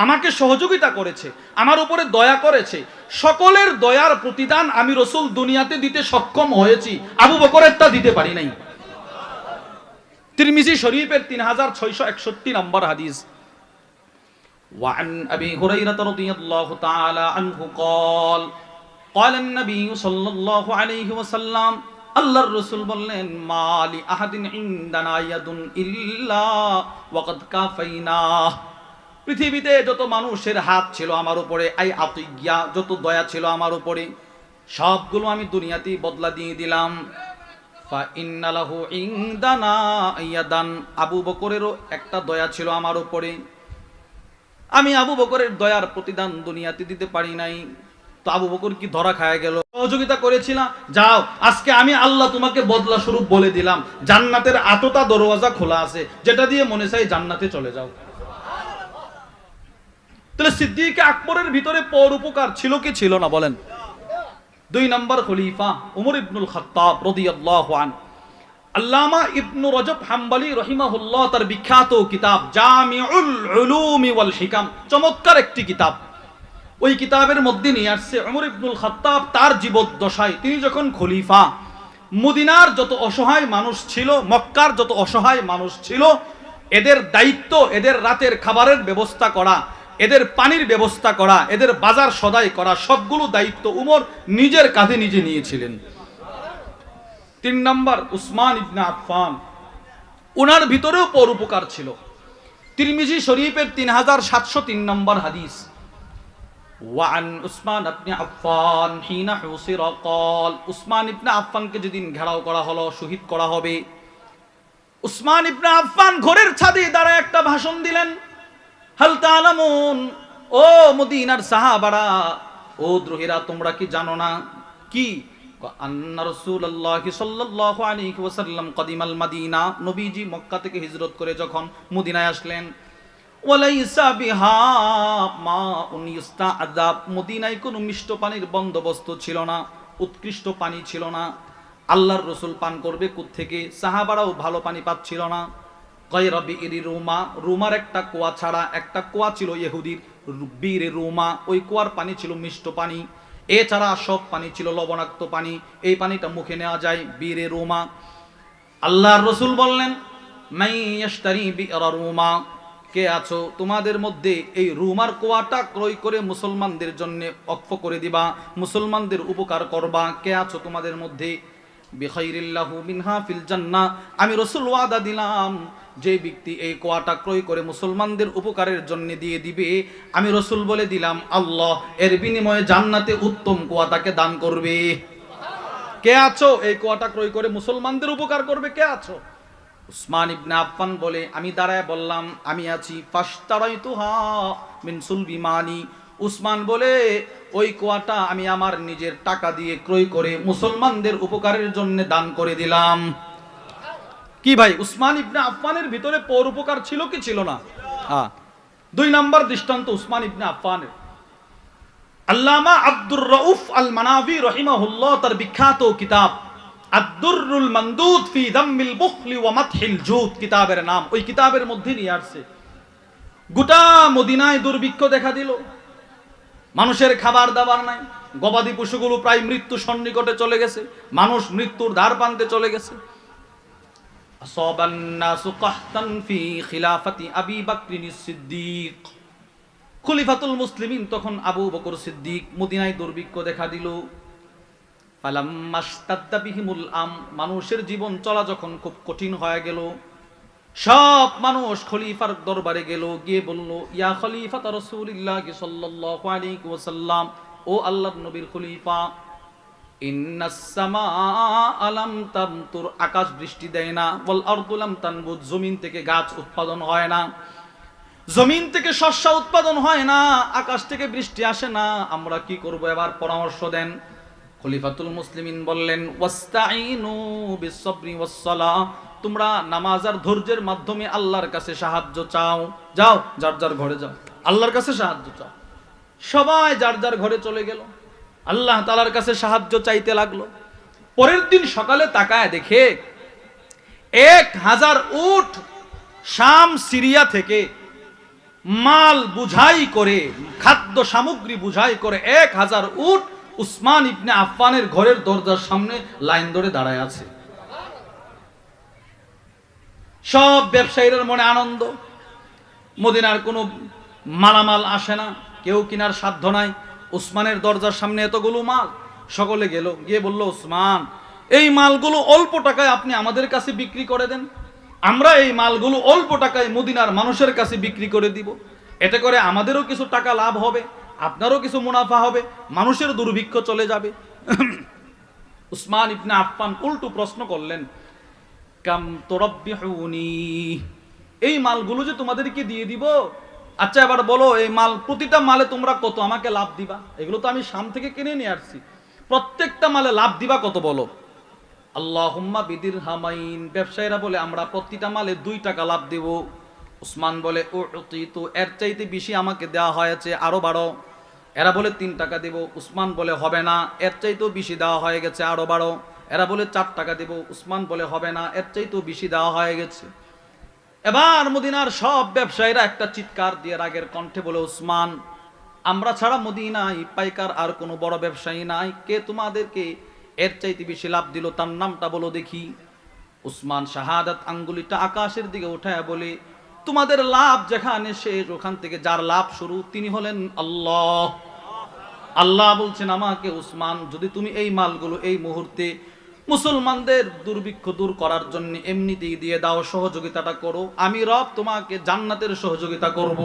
[SPEAKER 1] আমাকে সহযোগিতা করেছে, আমার উপরে দয়া করেছে, সকলের দয়ার প্রতিদান আমি রাসূল দুনিয়াতে দিতে সক্ষম হয়েছি, আবু বকরেরটা দিতে পারি নাই। তিরমিজি শরীফের 3661 নম্বর হাদিস। وعن أبي هريرة رضي الله تعالى عنه قال قال النبي صلى الله عليه وسلم, আল্লাহর রাসূল বললেন, মালি আহাদিন ইনদানা ইয়াদুন ইল্লা ওয়াকাদ কাফাইনা, পৃথিবীতে যত মানুষের হাত ছিল আমার উপরে, আই আতিয়া, যত দয়া ছিল আমার উপরে, সবগুলো আমি দুনিয়াতেই বদলা দিয়ে দিলাম। ফা ইন্না লাহু ইনদানা ইয়াদান, আবু বকরেরও একটা দয়া ছিল আমার উপরে, আমি আবু বকরের দয়ার প্রতিদান দুনিয়াতে দিতে পারি নাই। তো আবু বকর কি ধরা খায় গেল? সহযোগিতা করেছিলাম, যাও আজকে আমি আল্লাহ তোমাকে বদলা স্বরূপ বলে দিলাম, জান্নাতের আতটা দরওয়াজা খোলা আছে, যেটা দিয়ে মনে চাই জান্নাতে চলে যাও। তাহলে সিদ্দিক আকবরের ভিতরে পরোপকার ছিল কি ছিল না বলেন? 2 নম্বর খলিফা উমর ইবনুল খাত্তাব রাদিয়াল্লাহু আনহু, আল্লামা ইবনু রজব হাম্বলি রহিমাহুল্লাহ তার বিখ্যাত কিতাব জামিউল উলুম ওয়াল হিকাম, চমৎকার একটি কিতাব। ওই কিতাবের মধ্যে নিয়ে আসছে উমর ইবনুল খাত্তাব তার জীবদ্দশায়, তিনি যখন খলিফা, মদিনার যত অসহায় মানুষ ছিল, মক্কার যত অসহায় মানুষ ছিল, এদের দায়িত্ব, এদের রাতের খাবারের ব্যবস্থা করা, এদের পানির ব্যবস্থা করা, এদের বাজার সদাই করা, সবগুলো দায়িত্ব উমর নিজের কাঁধে নিজে নিয়েছিলেন। 3 নম্বর উসমান ইবনে আফফান, ওনার ভিতরেও পরোপকার ছিল। তিরমিজি শরীফের 3703 নম্বর হাদিস। ওয়ান উসমান ইবনে আফফান হিনা হুসিরা ক্বাল, উসমান ইবনে আফফানকে যেদিন ঘেরাও করা হলো, শহীদ করা হবে, উসমান ইবনে আফফান ঘরের ছাদে দাঁড়ায় একটা ভাষণ দিলেন। হাল তাআলামুন, ও মদিনার সাহাবারা, ও দ্রোহীরা, তোমরা কি জানো না? কি? আন্না রাসূলুল্লাহি সাল্লাল্লাহু আলাইহি ওয়াসাল্লাম কদিমাল মদিনা, নবীজি মক্কা থেকে হিজরত করে যখন মদিনায় আসলেন, ওয়ালাইসা বিহা মাউন ইস্তাআযাব, মদিনায় কোনো মিষ্ট পানির বন্দোবস্ত ছিল না, উৎকৃষ্ট পানি ছিল না। আল্লাহর রাসূল পান করবে কোত্থেকে? সাহাবারাও ভালো পানি পাচ্ছিল না। গায়রা বিইরি রুমা, রুমার একটা কুয়া ছাড়া, একটা কুয়া ছিল ইহুদির, বিইরি রুমা, ওই কুয়ার পানি ছিল মিষ্ট পানি, এছাড়া সব পানি ছিল লবণাক্ত পানি, এই পানিটা মুখে নেওয়া যায়, বিইরি রুমা। আল্লাহর রাসূল বললেন, মাই ইয়াশতারি বিইরা রুমা, কে আছো তোমাদের মধ্যে এই রুমার কুয়াটা ক্রয় করে মুসলমানদের জন্য ওয়াকফ করে দিবা, মুসলমানদের উপকার করবা? কে আছো তোমাদের মধ্যে? বিখাইরিল্লাহু মিনহা ফিল জান্নাহ, আমি রাসূল ওয়াদা দিলাম যে ব্যক্তি এই কুয়াটা ক্রয় করে মুসলমানদের উপকারের জন্য দিয়ে দিবে, আমি রাসূল বলে দিলাম আল্লাহ এর বিনিময়ে জান্নাতে উত্তম কুয়াটাকে দান করবে। কে আছো এই কুয়াটা ক্রয় করে মুসলমানদের উপকার করবে? কে আছো? উসমান ইবনে আফফান বলে, আমি দাঁড়ায় বললাম আমি আছি। ফাশতারাইতুহা মিন সুলবি মানি, উসমান বলে ওই কুয়াটা আমি আমার নিজের টাকা দিয়ে ক্রয় করে মুসলমানদের উপকারের জন্য দান করে দিলাম। কি ভাই, উসমান ইবনে আফফানের ভিতরে পরোপকার ছিল কি ছিল না? হ্যাঁ। 2 নাম্বার দৃষ্টান্ত উসমান ইবনে আফফানের। আল্লামা আব্দুর রউফ আল মানাভি রাহিমাহুল্লাহ তার বিখ্যাত কিতাব আদ-দুররুল মানদুদ ফি দাম্মিল বুখলি ওয়া মাদহিল জুদ কিতাবের নাম, ওই কিতাবের মধ্যে নিয়ে আসছে গোটা মদিনায় দুর্ভিক্ষ দেখা দিল, মানুষের খাবার দাবার নাই, গবাদি পশুগুলো প্রায় মৃত্যু সন্নিকটে চলে গেছে, মানুষ মৃত্যুর দ্বার প্রান্তে চলে গেছে। আসাবান নাসু কাহতান ফি খিলাফাতি আবি বকর সিদ্দিক, খলিফাতুল মুসলিমিন তখন আবু বকর সিদ্দিক। মদিনায় দুর্ভিক্ষ দেখা দিল। ফালাম্মাশতাদ্দা বিহিমুল আম, মানুষের জীবন চলা যখন খুব কঠিন হয়ে গেল, সব মানুষ খলিফার দরবারে গেল, গিয়ে বলল, ইয়া খলিফাত রাসূলিল্লাহি সাল্লাল্লাহু আলাইহি ওয়াসাল্লাম, ও আল্লাহর নবীর খলিফা, ইন্নাস সামাআ লাম তামতুর, আকাশ বৃষ্টি দেয় না, ওয়াল আরদু লাম তানবুত, জমিন থেকে গাছ উৎপাদন হয় না, জমিন থেকে শস্য উৎপাদন হয় না, আকাশ থেকে বৃষ্টি আসে না, আমরা কি করব? এবার পরামর্শ দেন। খলিফাতুল মুসলিমিন বললেন, ওয়াস্তাঈনু বিস-সাবরি ওয়াস-সালাহ, তোমরা নামাজ আর ধৈর্যের মাধ্যমে আল্লাহর কাছে সাহায্য চাও। যাও, যার যার ঘরে যাও, আল্লাহর কাছে সাহায্য চাও। সবাই যার যার ঘরে চলে গেল, আল্লাহ তাআলার কাছে সাহায্য চাইতে লাগলো। পরের দিন সকালে তাকায় দেখে 1000 উট শাম সিরিয়া থেকে মাল বুঝাই করে, খাদ্য সামগ্রী বুঝাই করে 1000 উট উসমান ইবনে আফফানের ঘরের দরজার সামনে লাইন ধরে দাঁড়ায় আছে। সব ব্যবসায়ীদের মনে আনন্দ, মদিনার কোনো মালামাল আসে না, কেউ কিনার সাধ্য নাই, উসমানের দরজার সামনে এতগুলো মাল। সকলে গেল, গিয়ে বলল, উসমান এই মালগুলো অল্প টাকায় আপনি আমাদের কাছে বিক্রি করে দেন, আমরা এই মালগুলো অল্প টাকায় মদিনার মানুষের কাছে বিক্রি করে দিব, এতে করে আমাদেরও কিছু টাকা লাভ হবে, আপনারও কিছু মুনাফা হবে, মানুষের দুর্ভিক্ষ চলে যাবে। উসমান ইবনে আফফান উল্টো প্রশ্ন করলেন, কাম তুরাব্বিহুনি, এই মালগুলো যে তোমাদেরকে দিয়ে দিব, আচ্ছা এবার বলো এই মাল, প্রতিটা মালে তোমরা কত আমাকে লাভ দিবা? এগুলো তো আমি শাম থেকে কিনে নিয়ে আসছি, প্রত্যেকটা মালে লাভ দিবা কত বলো? আল্লাহুম্মা বিদিরহামাইন, ব্যবসায়ীরা বলে আমরা প্রতিটা মালে 2 টাকা লাভ দেব। উসমান বলে, উতিতু, এর চাইতে বেশি আমাকে দেওয়া হয়েছে, আরো বাড়ো। এরা বলে 3 টাকা দেব। উসমান বলে হবে না, এর চাইতেও বেশি দেওয়া হয়ে গেছে, আরো বাড়ো। এরা বলে 4 টাকা দেব। উসমান বলে হবে না, এর চাইতেও বেশি দেওয়া হয়ে গেছে। এবার মদিনার সব ব্যবসায়ীরা একটা চিৎকার দিয়ে রাগের কণ্ঠে বলে, উসমান, আমরা ছাড়া মদিনায় পাইকার আর কোনো বড় ব্যবসায়ী নাই, কে তোমাদেরকে এর চাইতে বেশি লাভ দিল, তার নামটা বলো দেখি। উসমান শাহাদাত আঙ্গুলিটা আকাশের দিকে উঠায় বলে, তোমাদের লাভ যেখানে শেষ, ওখান থেকে যার লাভ শুরু তিনি হলেন আল্লাহ। আল্লাহ বলছেন আমাকে, উসমান যদি তুমি এই মালগুলো এই মুহূর্তে মুসলমানদের দুর্ভিক্ষ দূর করার জন্য এমনিতেই দিয়ে দাও, সহযোগিতাটা করো, আমি রব তোমাকে জান্নাতের সহযোগিতা করব।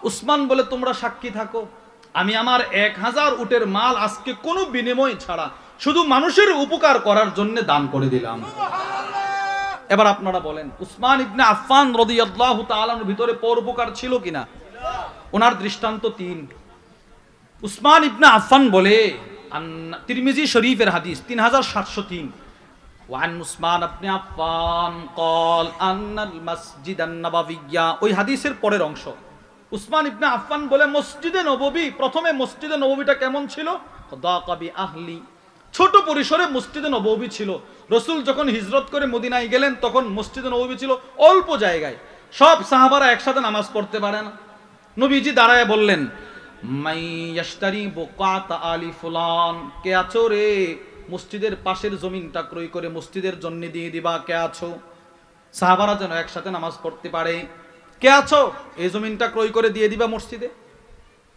[SPEAKER 1] উসমান বলে, তোমরা সাক্ষী থাকো, আমি আমার 1000 উটের মাল আজকে কোনো বিনিময় ছাড়া শুধু মানুষের উপকার করার জন্য দান করে দিলাম। এবার আপনারা বলেন, উসমান ইবনে আফফান রাদিয়াল্লাহু তাআলার ভিতরে পরোপকার ছিল কিনা? ওনার দৃষ্টান্ত 3। উসমান ইবনে আফফান বলে, তিরমিজি শরীফের হাদিস 3703, ওয়ান উসমান ইবনে আফফান قال ان المسجد النبوي, ওই হাদিসের পরের অংশ উসমান ইবনে আফফান বলে মসজিদে নববী, প্রথমে মসজিদে নববীটা কেমন ছিল? দাকাবি আহলি, ছোট পরিসরে মসজিদে নববী ছিল। রাসূল যখন হিজরত করে মদিনায় গেলেন তখন মসজিদে নববী ছিল অল্প জায়গায়, সব সাহাবারা একসাথে নামাজ পড়তে পারে না। নবীজি দাঁড়ায় বললেন, মাই ইয়াশতারি বুকাত আলি ফুলান, কে আছো রে মসজিদের পাশের জমিনটা ক্রয় করে মসজিদের জন্য দিয়ে দিবা? কে আছো? সাহাবারা যেন একসাথে নামাজ পড়তে পারে, কে আছো এই জমিনটা ক্রয় করে দিয়ে দিবা মসজিদে?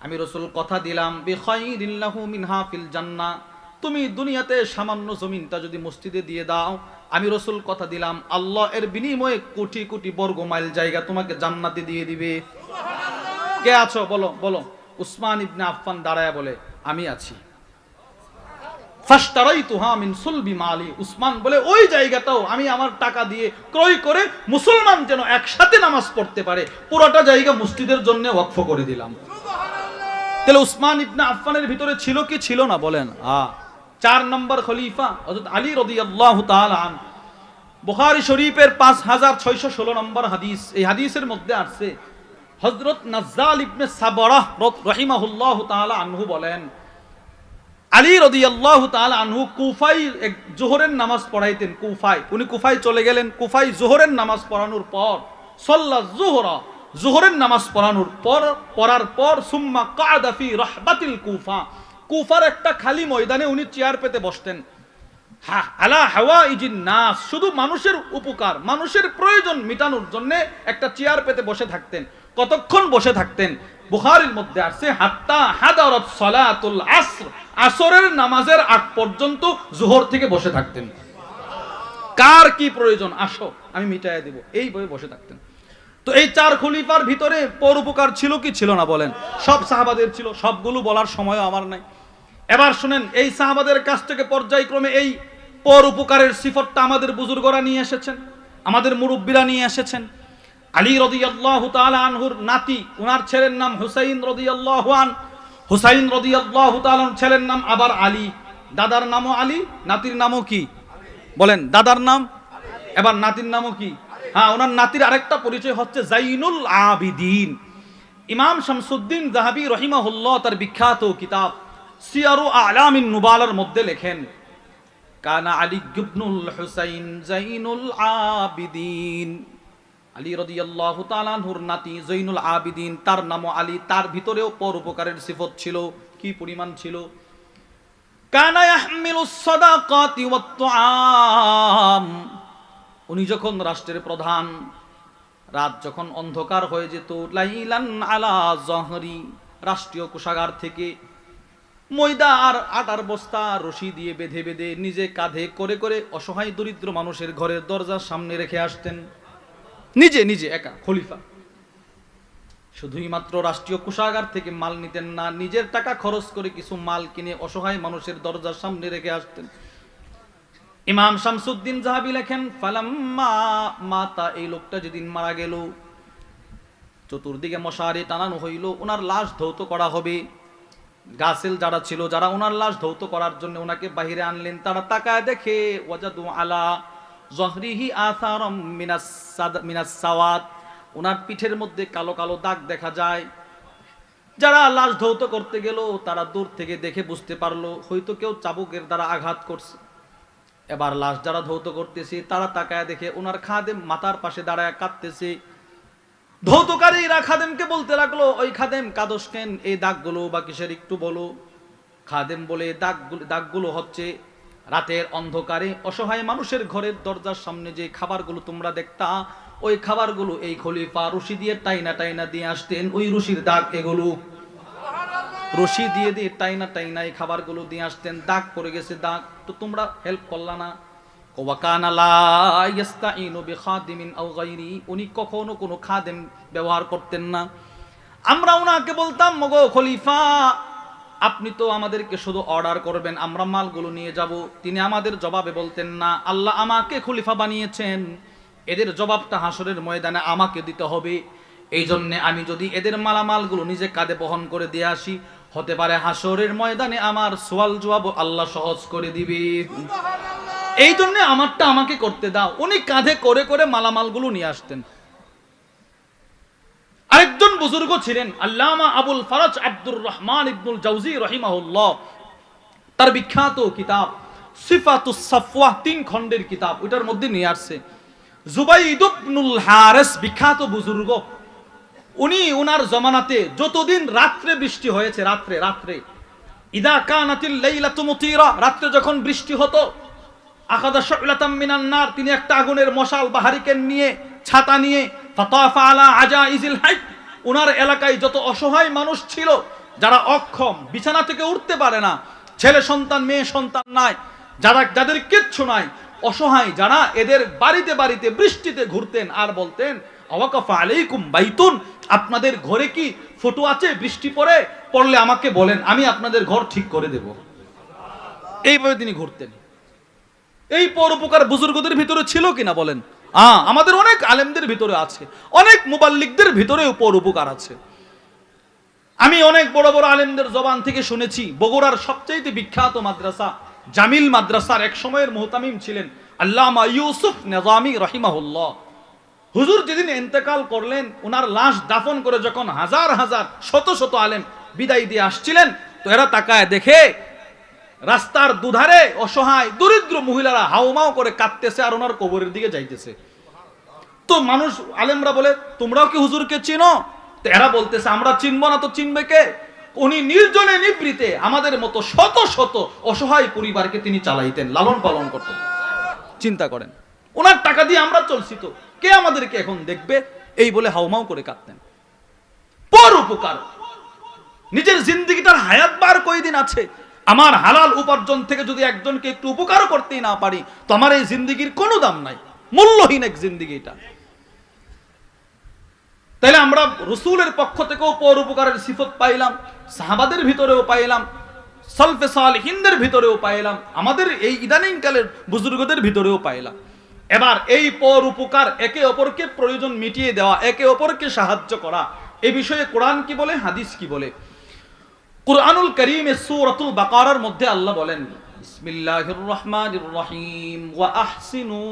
[SPEAKER 1] আমি রাসূল কথা দিলাম, বিখাইরিল্লাহু মিনহা ফিল জান্নাহ, তুমি দুনিয়াতে সামান্য জমিনটা যদি মসজিদে দিয়ে দাও, আমি রাসূল কথা দিলাম আল্লাহ এর বিনিময়ে কোটি কোটি বর্গ মাইল জায়গা তোমাকে জান্নাতে দিয়ে দিবে। কে আছো বলো বলো। উসমান ইবনে আফফান দাঁড়ায় বলে, আমি আছি। ফাশতারাইতুহা মিন সুলবি মালি, উসমান বলে ওই জায়গাটাও আমি আমার টাকা দিয়ে ক্রয় করে মুসলমান যেন একসাথে নামাজ পড়তে পারে পুরোটা জায়গা মসজিদের জন্য ওয়াকফ করে দিলাম। তাহলে উসমান ইবনে আফফানের ভিতরে ছিল কি ছিল না বলেন? 4 নম্বর খলিফা হযরত আলী রাদিয়াল্লাহু তাআলা আন। বুখারী শরীফের 5616 নম্বর হাদিস, এই হাদিসের মধ্যে আছে হযরত নাজ্জাল ইবনে সাবরাহ রাহিমাহুল্লাহু তাআলা আনহু বলেন, আলী রাদিয়াল্লাহু তাআলা আনহু কুফায় জোহরের নামাজ পড়াইতেন। কুফায় উনি কুফায় চলে গেলেন। কুফায় জোহরের নামাজ পড়ানোর পর সাল্লা যোহরা, জোহরের নামাজ পড়ার পর সুম্মা কাদা ফি রাহবাতিল কুফা, কুফার একটা খালি ময়দানে উনি চেয়ার পেতে বসতেন। আলা হাওয়াইজিন নাস, শুধু মানুষের উপকার, মানুষের প্রয়োজন মেটানোর জন্য একটা চেয়ার পেতে বসে থাকতেন। কতক্ষণ বসে থাকতেন? বুখারীর মধ্যে আছে হাত্তা হাদারাত সালাতুল আসর, আসরের নামাজের আগ পর্যন্ত যোহর থেকে বসে থাকতেন। কার কি প্রয়োজন আসো আমি মিটাইয়া দেব, এই বলে বসে থাকতেন। তো এই 4 খলিফার ভিতরে পরোপকার ছিল কি ছিল না বলেন? সব সাহাবাদের ছিল, সবগুলো বলার সময় আমার নাই। এবার শুনেন, এই সাহাবাদের কাছ থেকে পর্যায়ক্রমে এই পরোপকারের সিফতটা আমাদের বুজুর্গরা নিয়ে এসেছেন, আমাদের মুরব্বীরা নিয়ে এসেছেন। আলী রাদিয়াল্লাহু তাআলা আনহুর নাতি, ওনার ছেলের নাম হুসাইন রাদিয়াল্লাহু আন, হুসাইন রাদিয়াল্লাহু তাআলা ছেলের নাম আবার আলী, দাদার নামও আলী, নাতির নামও কি বলেন? দাদার নাম, এবার নাতির নামও কি? ওনার নাতির আরেকটা পরিচয় হচ্ছে জাইনুল আবিদিন। ইমাম শামসুদ্দিন যাহাবী রাহিমাহুল্লাহ তার বিখ্যাত কিতাব সিয়ারু আলামিন নুবালার মধ্যে লেখেন, কানা আলী ইবনুল হুসাইন জাইনুল আবিদিন। আলী রাদিয়াল্লাহু তাআলা আনহুর নাতি জৈনুল আবিদিন, তার নামও আলী, তার ভিতরেও পরোপকারের সিফত ছিল। কি পরিমাণ ছিল? কানা ইয়াহমিলুস সাদাকাতি ওয়াত তুআম, উনি যখন রাষ্ট্রের প্রধান, রাত যখন অন্ধকার হয়ে যেত, লাইলান আলা জহরি, রাষ্ট্রীয় কোষাগার থেকে ময়দা আর আটার বস্তা রশি দিয়ে বেঁধে বেঁধে নিজে কাঁধে করে করে অসহায় দরিদ্র মানুষের ঘরের দরজার সামনে রেখে আসতেন, নিজে নিজে একা খলিফা। শুধুই মাত্র রাষ্ট্রীয় কোষাগার থেকে মাল নিতেন না, নিজের টাকা খরচ করে কিছু মাল কিনে অসহায় মানুষের দরজার সামনে রেখে আসতেন। ইমাম শামসুদ্দিন যাহাবী লেখেন, ফালাম্মা মাতা, এই লোকটা যেদিন মারা গেল, চতুর্দিকে মশারি টানানো হইল, ওনার লাশ ধৌত করা হবে। গাছেল যারা ছিল, যারা ওনার লাশ ধৌত করার জন্য ওনাকে বাহিরে আনলেন, তারা তাকায় দেখে ওয়াজাদু আলা জহরিহি আসারাম মিনাস সাওয়াদ, ওনার পিঠের মধ্যে কালো কালো দাগ দেখা যায়। যারা লাশ ধৌত করতে গেল তারা দূর থেকে দেখে বুঝতে পারলো হয়তো কেউ চাবুকের দ্বারা আঘাত করছে। এবার লাশ যারা ধৌত করতেছে তারা তাকায় দেখে ওনার খাদেম মাথার পাশে দাঁড়ায় কাঁদতেছে। ধৌতকারীরা খাদেমকে বলতে লাগলো, ওই খাদেম কাদস কেন, এই দাগগুলো বা কিসের একটু বলো। খাদেম বলে, দাগগুলো হচ্ছে রাতের অন্ধকারে অসহায় মানুষের ঘরের দরজার সামনে যে খাবারগুলো তোমরা দেখতা, ওই খাবারগুলো এই খলিফা রশি দিয়ে টাইনা টাইনা দিয়ে আসতেন, ওই রশির দাগ এগুলো। রশি দিয়ে দিয়ে টাইনা টাইনা এই খাবারগুলো দিয়ে আসতেন, দাগ পড়ে গেছে দাগ, তো তোমরা হেল্প করলা না। উনি কখনো কোনো খাদেম ব্যবহার করতেন না। আমরা ওনাকে বলতাম, মগো খলিফা আপনি তো আমাদেরকে শুধু অর্ডার করবেন, আমরা মালগুলো নিয়ে যাব। তিনি আমাদের জবাবে বলতেন না, আল্লাহ আমাকে খলিফা বানিয়েছেন, এদের জবাবটা হাসরের ময়দানে আমাকে দিতে হবে। এই জন্যে আমি যদি এদের মালামালগুলো নিজে কাঁধে বহন করে দিয়ে আসি, হতে পারে হাসরের ময়দানে আমার সওয়াল জবাব আল্লাহ সহজ করে দিবে। এই জন্য আমারটা আমাকে করতে দাও। উনি কাঁধে করে করে মালামালগুলো নিয়ে আসতেন। আরেকজন বুজুর্গ ছিলেন আল্লামা আবুল ফারাজ আব্দুর রহমান ইবনুল জাওজি রাহিমাহুল্লাহ। তার বিখ্যাত কিতাব সিফাতুস সাফওয়াহ 3 খণ্ডের কিতাব, ওটার মধ্যে নিয়ে আসছে জুবাইদ ইবনুল হারিস, বিখ্যাত বুজুর্গ। উনি ওনার জমানাতে যতদিন রাত্রে বৃষ্টি হয়েছে, রাত্রে ইদা কানাতিল লাইলাতু মুতিরা, রাত্রে যখন বৃষ্টি হতো, আখাদা শুলাতাম মিনান নার, তিনি একটা আগুনের মশাল বা হারিকেন নিয়ে, ছাতা নিয়ে, ফাতাফা আলা আজাইজিল হাইত, ওনার এলাকায় যত অসহায় মানুষ ছিল, যারা অক্ষম, বিছানা থেকে উঠতে পারে না, ছেলে সন্তান মেয়ে সন্তান নাই, যাদের কিচ্ছু নাই, অসহায় যারা, এদের বাড়িতে বাড়িতে বৃষ্টিতে ঘুরতেন আর বলতেন আওয়াকাফা আলাইকুম বাইতুন, আপনাদের ঘরে কি ফটো আছে? বৃষ্টি পড়লে আমাকে বলেন, আমি আপনাদের ঘর ঠিক করে দেব। এইভাবে তিনি ঘুরতেন। এই পরোপকার বুজুর্গদের ভিতরে ছিল কিনা বলেন? আমাদের অনেক আলেমদের ভিতরে আছে, অনেক মুবাল্লিগদের ভিতরেও পরোপকার আছে। আমি অনেক বড় বড় আলেমদের জবান থেকে শুনেছি, বগুড়ার সবচেয়ে বিখ্যাত মাদ্রাসা জামিল মাদ্রাসার এক সময়ের মুহতামিম ছিলেন আল্লামা ইউসুফ নিজামী রাহিমাহুল্লাহ। হুজুর যেদিন ইন্তেকাল করলেন, ওনার লাশ দাফন করে যখন হাজার হাজার শত শত আলেম বিদায় দিয়ে আসছিলেন, তো এরা তাকায় দেখে রাস্তার দুধারে অসহায় দরিদ্র মহিলারা হাউমাউ করে কাঁদতেছে আর ওনার কবরের দিকে যাইতেছে। তো মানুষ, আলেমরা বলে, তোমরাও কি হুজুরকে চিনো? তো এরা বলতেছে, আমরা চিনবো না তো চিনবে কে? উনি নির্জনে নিবৃতে আমাদের মতো শত শত অসহায় পরিবারকে তিনি চালাইতেন, লালন পালন করতেন। চিন্তা করেন, ওনার টাকা দিয়ে আমরা চলছি, তো কে আমাদেরকে এখন দেখবে? এই বলে হাউমাউ করে কাঁদতেন। পরোপকার। নিজের জিন্দেগিটার হায়াত বার কয়দিন আছে? আমার হালাল উপার্জন থেকে যদি একজনকে একটু উপকার করতেই না পারি, তো আমার এই জিন্দেগির কোনো দাম নাই, মূল্যহীন এক জিন্দেগি এটা। তাইলে আমরা রাসূলের পক্ষ থেকেও পরোপকারের সিফত পাইলাম, সাহাবাদের ভিতরেও পাইলাম, সালফে সালেহিনদের ভিতরেও পাইলাম, আমাদের এই ইদানিং কালের বুজুর্গদের ভিতরেও পাইলাম। এবার এই পরোপকার, একে অপরকে প্রয়োজন মিটিয়ে দেওয়া, একে অপরকে সাহায্য করা, এই বিষয়ে কোরআন কি বলে, হাদিস কি বলে? কুরআনুল কারীমে সূরাতুল বাকারার মধ্যে আল্লাহ বলেন, বিসমিল্লাহির রহমানির রহিম, ওয়া আহসিনু,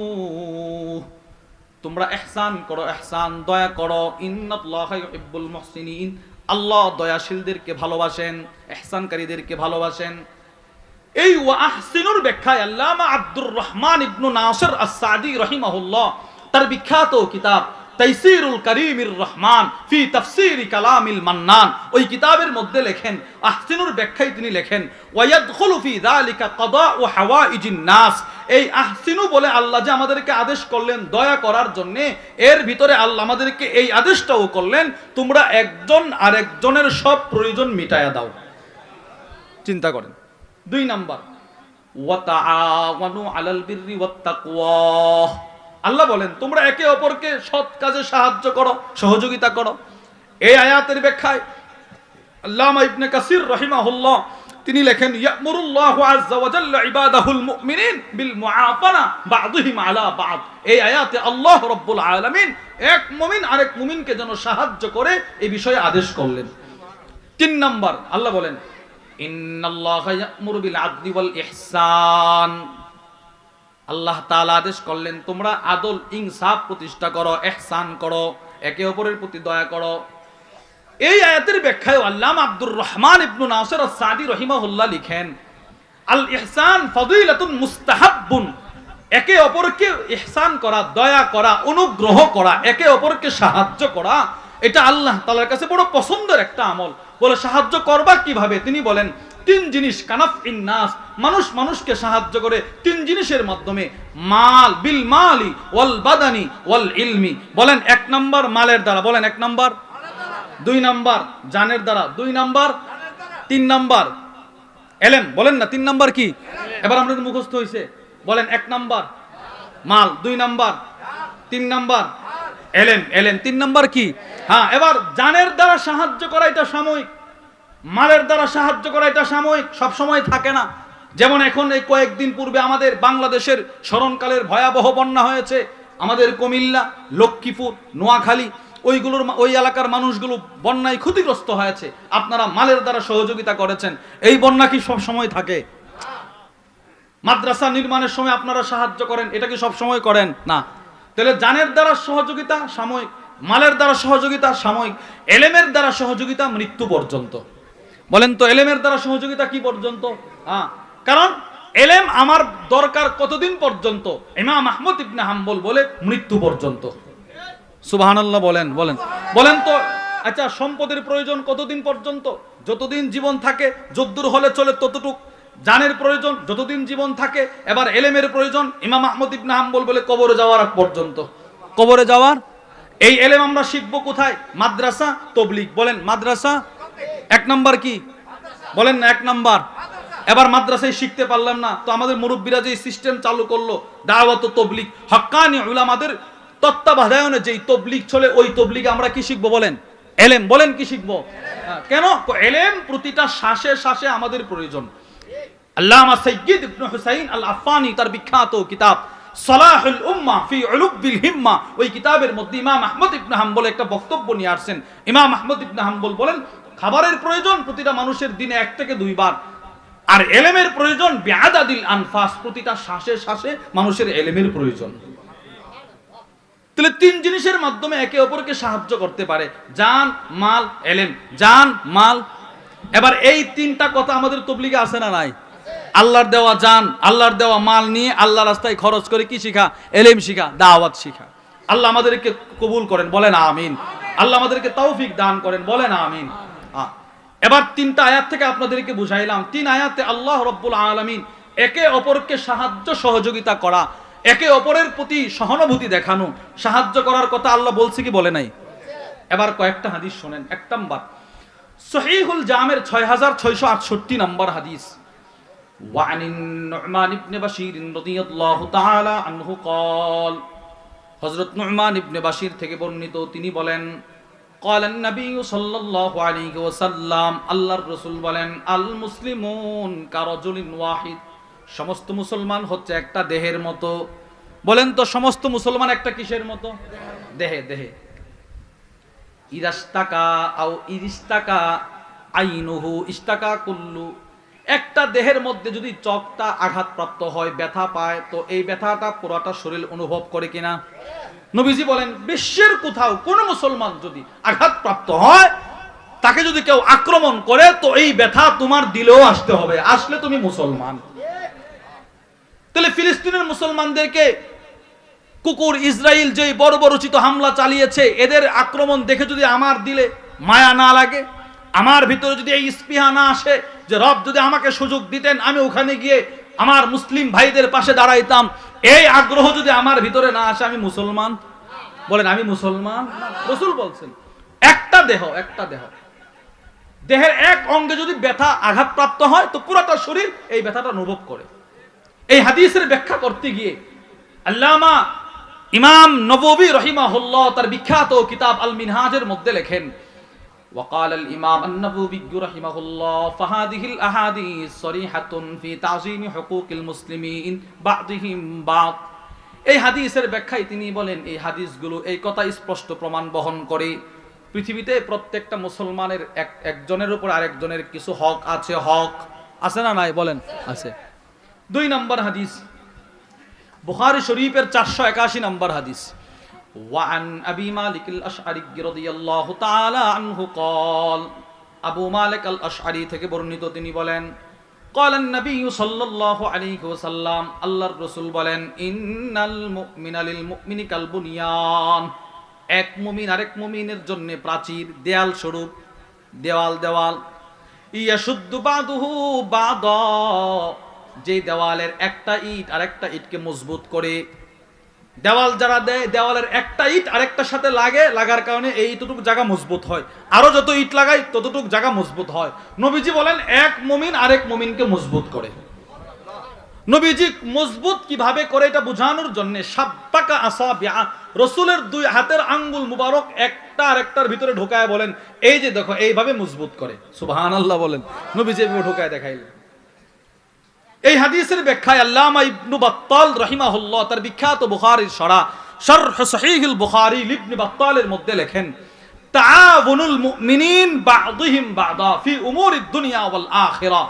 [SPEAKER 1] তোমরা ইহসান করো, ইহসান দয়া করো, ইন্নাল্লাহা ইউহিব্বুল মুহসিনিন, আল্লাহ দয়াশীলদেরকে ভালোবাসেন, ইহসানকারীদেরকে ভালোবাসেন। এই ওয়া আহসিনুর ব্যাখ্যায় আল্লামা আব্দুর রহমান ইবনু নাসির আস-সাদি রাহিমাহুল্লাহ তার বিখ্যাত কিতাব তাইসিরুল কারীমির রহমান ফি তাফসীরি কালামিল মান্নান, ওই কিতাবের মধ্যে লেখেন, আহসিনুর ব্যাখ্যায় তিনি লেখেন, ওয়ায়াদখুলু ফি যালিকা কাদাউ হাওয়াইজিন নাস, এই আহসিনু বলে আল্লাহ যে আমাদেরকে আদেশ করলেন দয়া করার জন্য, এর ভিতরে আল্লাহ আমাদেরকে এই আদেশটাও করলেন, তোমরা একজন আরেকজনের সব প্রয়োজন মিটায়া দাও। চিন্তা করেন। 2 নাম্বার, ওয়া তাআওয়ানু আলাল বিররি ওয়াত তাকওয়া, আল্লাহ বলেন তোমরা একে অপরকে সৎ কাজে সাহায্য করো, সহযোগিতা করো। এই আয়াতের ব্যাখ্যায় আল্লামা ইবনে কাসির রাহিমাহুল্লাহ তিনি লেখেন, ইয়ামুরুল্লাহু আযজা ওয়া জাল্লা ইবাদাহুল মুমিনিন বিল মুআফানা বা'দুহিম আলা বা'দ, এই আয়াতে আল্লাহ রাব্বুল আলামিন এক মুমিন আরেক মুমিনকে যেন সাহায্য করে এই বিষয়ে আদেশ করলেন। 3 নাম্বার, আল্লাহ বলেন, ইন্নাল্লাহা ইয়া'মুরু বিল আদলি ওয়াল ইহসান, আল্লাহ তাআলা আদেশ করলেন তোমরা আদল ইনসাফ প্রতিষ্ঠা করো, ইহসান করো, একে অপরের প্রতি দয়া করো। এই আয়াতের ব্যাখ্যায় আল্লামা আব্দুর রহমান ইবনু নাসির আস-সাদি রাহিমাহুল্লাহ লিখেন, আল ইহসান ফাযিলাতুন মুস্তাহাব্বুন, একে অপরকে ইহসান করা, দয়া করা, অনুগ্রহ করা, একে অপরকে সাহায্য করা, এটা আল্লাহ তাআলার কাছে বড় পছন্দের একটা আমল। বলে সাহায্য করবা কিভাবে? তিনি বলেন 3 জিনিস, কানাফিন নাস, মানুষ মানুষকে সাহায্য করে 3 জিনিসের মাধ্যমে, মাল বিল মালি ওয়াল বাদানি ওয়াল ইলমি, বলেন 1 নাম্বার মালের দ্বারা, বলেন 1 নাম্বার, 2 নাম্বার জানের দ্বারা, 2 নাম্বার, 3 নাম্বার এলেম, বলেন না 3 নাম্বার কি? এবার আমাদের মুখস্থ হইছে, বলেন 1 নাম্বার মাল, 2 নাম্বার, 3 নাম্বার এলেম, 3 নাম্বার কি? হ্যাঁ, এবার জানের দ্বারা সাহায্য করা এটা সাময়িক, মালের দ্বারা সাহায্য করা এটা সাময়িক, সব সময় থাকে না। যেমন এখন এই কয়েকদিন পূর্বে আমাদের বাংলাদেশের স্মরণকালের ভয়াবহ বন্যা হয়েছে, আমাদের কুমিল্লা, লক্ষ্মীপুর, নোয়াখালী, ওই এলাকার মানুষগুলো বন্যায় ক্ষতিগ্রস্ত হয়েছে, আপনারা মালের দ্বারা সহযোগিতা করেছেন, এই বন্যা কি সব সময় থাকে? মাদ্রাসা নির্মাণের সময় আপনারা সাহায্য করেন, এটা কি সব সময় করেন? না। তাহলে জানের দ্বারা সহযোগিতা সাময়িক, মালের দ্বারা সহযোগিতা সাময়িক, এলেমের দ্বারা সহযোগিতা মৃত্যু পর্যন্ত। বলেন তো এলেমের দ্বারা সহযোগিতা কি পর্যন্ত? কারণ এলেম আমার দরকার কতদিন পর্যন্ত? ইমাম আহমদ ইবনে হাম্বল বলে মৃত্যু পর্যন্ত। সুবহানাল্লাহ বলেন। বলেন বলেন তো আচ্ছা, সম্পদের প্রয়োজন কতদিন পর্যন্ত? যতদিন জীবন থাকে, যদ্দূর হলে চলে ততটুক। জানের প্রয়োজন যতদিন জীবন থাকে। এবার এলেমের প্রয়োজন ইমাম আহমদ ইবনে হাম্বল বলে কবরে যাওয়ার আগ পর্যন্ত। কবরে যাওয়ার এই এলেম আমরা শিখবো কোথায়? মাদ্রাসা, তবলিগ। বলেন মাদ্রাসা এক নাম্বার কি? বলেন না এক নাম্বার। এবার মাদ্রাসায় শিখতে পারলাম না, তো আমাদের মুরব্বীরা যে সিস্টেম চালু করলো দাওয়াত ও তবলিগ, হক্কানি উলামাদের তত্ত্বাবধানে যেই তবলিগ চলে, ওই তবলিগে আমরা কি শিখবো? বলেন এলেম। বলেন কি শিখবো? কেন? এলেম প্রতিটা শ্বাসে শ্বাসে আমাদের প্রয়োজন। আল্লামা সাইয়্যিদ ইবনে হুসাইন আল আফফানি তার বিখ্যাত কিতাব সালাহুল উম্মাহ ফি উলুবিল হিম্মা, ওই কিতাবের মধ্যে ইমাম আহমদ ইবনে হাম্বল একটা বক্তব্য নিয়ে আসছেন। ইমাম আহমদ ইবনে হাম্বল বলেন, খাবারের প্রয়োজন প্রতিটা মানুষের দিনে 1 থেকে 2 বার, আর এলেমের প্রয়োজন বিআদাদিল আনফাস, প্রতিটা শ্বাসে শ্বাসে মানুষের এলেমের প্রয়োজন। তাহলে 3 জিনিসের মাধ্যমে একে অপরকে সাহায্য করতে পারে, জান, মাল, এলেম। জান, মাল। এবার এই 3টা কথা আমাদের তবলিগে আছে না নাই? আল্লাহর দেওয়া জান, আল্লাহর দেওয়া মাল নিয়ে আল্লাহ রাস্তায় খরচ করে কি শিখা? এলেম শিখা, দাওয়াত শিখা। আল্লাহ আমাদেরকে কবুল করেন, বলেন আমিন। আল্লাহ আমাদেরকে তৌফিক দান করেন, বলেন আমিন। এবার 3টা আয়াত থেকে আপনাদেরকে বুঝাইলাম। 3 আয়াতে আল্লাহ রাব্বুল আলামিন একে অপরকে সাহায্য সহযোগিতা করা, একে অপরের প্রতি সহানুভূতি দেখানো, সাহায্য করার কথা আল্লাহ বলছে কি বলে নাই? এবার কয়েকটা হাদিস শুনেন। 1 নাম্বার, সহিহুল জামের 6668 নম্বর হাদিস। وعن النعمان بن بشير رضي الله تعالى عنه قال, হযরত নু'মান ইবনে বাশির থেকে বর্ণিত, তিনি বলেন, قال النبي صلى الله عليه وسلم, আল্লাহর রাসূল বলেন, আল মুসলিমুন কারাজুলিন ওয়াহিদ, সমস্ত মুসলমান হচ্ছে একটা দেহের মতো। বলেন তো সমস্ত মুসলমান একটা কিসের মতো? দেহে। দেহে ইরাস্তাকা আও ইরিস্তাকা আইনুহু ইস্তাকা কুল্লু, একটা দেহের মধ্যে যদি চোখটা আঘাতপ্রাপ্ত হয়, ব্যথা পায়, তো এই ব্যথাটা পুরোটা শরীর অনুভব করে কিনা? নবীজি বলেন, বিশ্বের কোথাও কোন মুসলমান যদি আঘাতপ্রাপ্ত হয়, তাকে যদি কেউ আক্রমণ করে, তো এই ব্যথা তোমার দিলেও আসতে হবে, আসলে তুমি মুসলমান। তাহলে ফিলিস্তিনের মুসলমানদেরকে কুকুর ইসরায়েল যে বর্বরোচিত হামলা চালিয়েছে, এদের আক্রমণ দেখে যদি আমার দিলে মায়া না লাগে, আমার ভিতরে যদি এই স্পৃহা না আসে যে রব যদি আমাকে সুযোগ দিতেন আমি ওখানে গিয়ে আমার মুসলিম ভাইদের পাশে দাঁড়াইতাম, এই আগ্রহ যদি আমার ভিতরে না আসে, আমি মুসলমান? বলেন আমি মুসলমান? রাসূল বলছেন, একটা দেহ, একটা দেহ, দেহের এক অঙ্গে যদি ব্যথা আঘাতপ্রাপ্ত হয়, তো পুরোটা শরীর এই ব্যথাটা অনুভব করে। এই হাদিসের ব্যাখ্যা করতে গিয়ে আল্লামা ইমাম নববী রাহিমাহুল্লাহ তার বিখ্যাত কিতাব আল মিনহাজের মধ্যে লেখেন, وقال الإمام النووي رحمه الله فهذه الأحاديث صريحة في تعظيم حقوق المسلمين بعضهم بعض। এই হাদিসের ব্যাখ্যায় তিনি বলেন, এই হাদিসগুলো এই কথা স্পষ্ট প্রমাণ বহন করে, পৃথিবীতে প্রত্যেকটা মুসলমানের একজনের উপর আরেকজনের কিছু হক আছে। হক আছে না নাই? বলেন আছে। 2 নম্বর হাদিস, বুখারী শরীফের 481 নম্বর হাদিস। وعن أبي مالك الأشعري رضي الله تعالى عنه قال, আবু মালিক আল আশআরী থেকে বর্ণিত, তিনি বলেন, قال النبي صلى الله عليه وسلم, আল্লাহর রাসূল বলেন, ইন্নাল মুমিনা লিল মুমিনি কাল বুনিয়ান, এক মুমিন আরেক মুমিনের জন্য প্রাচীর, দেয়াল স্বরূপ। দেওয়াল ইয়াশুদ্দু বাদুহু বাদা, যে দেওয়ালের একটা ইট আরেকটা ইটকে মজবুত করে। দেওয়াল যারা দেয়, দেওয়ালের একটা ইট আরেকটার সাথে লাগার কারণে এইটুকু জায়গা মজবুত হয়, আরো যত ইট লাগাই ততটুকু জায়গা মজবুত হয়। নবীজি বলেন, এক মুমিন আরেক মুমিনকে মজবুত করে। নবীজি মজবুত কিভাবে করে এটা বোঝানোর জন্য সাব্বাকা আসাবিআ, রাসূলের 2 হাতের আঙ্গুল মুবারক একটা আরেকটার ভিতরে ঢোকায় বলেন, এই যে দেখো এইভাবে মজবুত করে। সুবহানাল্লাহ বলেন। নবীজি এভাবে ঢোকায় দেখাইলেন। এই হাদিসের ব্যাখ্যায় আল্লামা ইবনু বাত্তাল রাহিমাহুল্লাহ তার বিখ্যাত বুখারীর শরহ শারহ সহিহুল বুখারী ইবনে বাত্তালের মধ্যে লেখেন, তাআওনুল মুমিনিন বা'দুহুম বা'দা ফি উমুরিদ দুনিয়া ওয়াল আখিরা।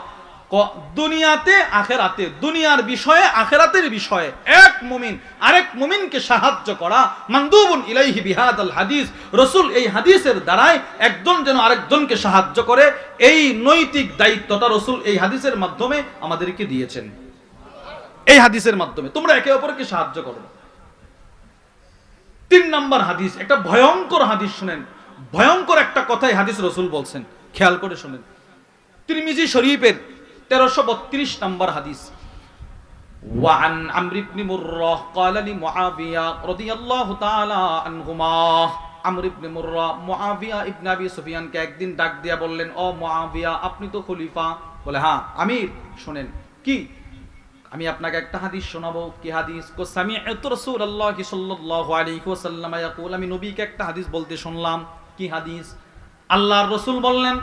[SPEAKER 1] দুনিয়াতে আখেরাতে, দুনিয়ার বিষয়ে আখেরাতের বিষয়ে এক মুমিন আরেক মুমিনকে সাহায্য করা, মানদুবুন ইলাইহি বিহাদাল হাদিস, রাসূল এই হাদিসের দ্বারাই একজন যেন আরেকজনকে সাহায্য করে, এই নৈতিক দায়িত্বটা রাসূল এই হাদিসের মাধ্যমে আমাদেরকে দিয়েছেন। এই হাদিসের মাধ্যমে তোমরা একে অপরকে সাহায্য করো। 3 নম্বর হাদিস, একটা ভয়ঙ্কর হাদিস শুনেন, ভয়ঙ্কর একটা কথাই হাদিস রাসূল বলছেন, খেয়াল করে শুনেন। তিরমিজি শরীফের 1332 নম্বর হাদিস, ওয়ান আমর ইবনে মুররাহ ক্বালা লি মুআবিয়া রাদিয়াল্লাহু তাআলা আনহুমা। আমর ইবনে মুররা মুআবিয়া ইবনে আবি সুফিয়ানকে একদিন ডাক দিয়া বললেন, ও মুআবিয়া, আপনি তো খলিফা। বলে, হ্যাঁ আমির। শুনেন কি, আমি আপনাকে একটা হাদিস শোনাবো। কি হাদিস? কো সামি'তু রাসূলুল্লাহি সাল্লাল্লাহু আলাইহি ওয়াসাল্লাম ইয়াকুল, আমি নবীকে একটা হাদিস বলতে শুনলাম। কি হাদিস? আল্লাহর রাসূল বললেন,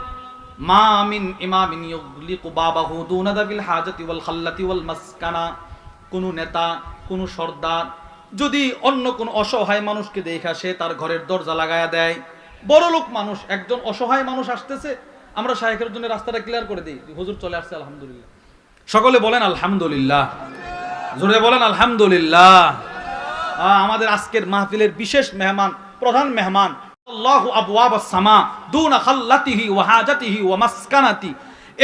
[SPEAKER 1] মা মিন ইমামিন ইউগলিকু বাবাহু দুনা দাবিল হাজাতি ওয়াল খাল্লাতি ওয়াল মাসকানা। কোন নেতা, কোন সর্দার যদি অন্য কোন অসহায় মানুষকে দেখা সে তার ঘরের দরজা লাগায়া দেয়, বড় লোক মানুষ, একজন অসহায় মানুষ আসতেছে, আমরা শায়েখের জন্য রাস্তাটা ক্লিয়ার করে দিই, হুজুর চলে আসছে আলহামদুলিল্লাহ, সকলে বলেন আলহামদুলিল্লাহ, জোরে বলেন আলহামদুলিল্লাহ। আমাদের আজকের মাহফিলের বিশেষ মেহমান, প্রধান মেহমান, আল্লাহু আবওয়াবাস সামা দুনা খাল্লাতিহি ওয়া হাজাতিহি ওয়া মাসকানাতি।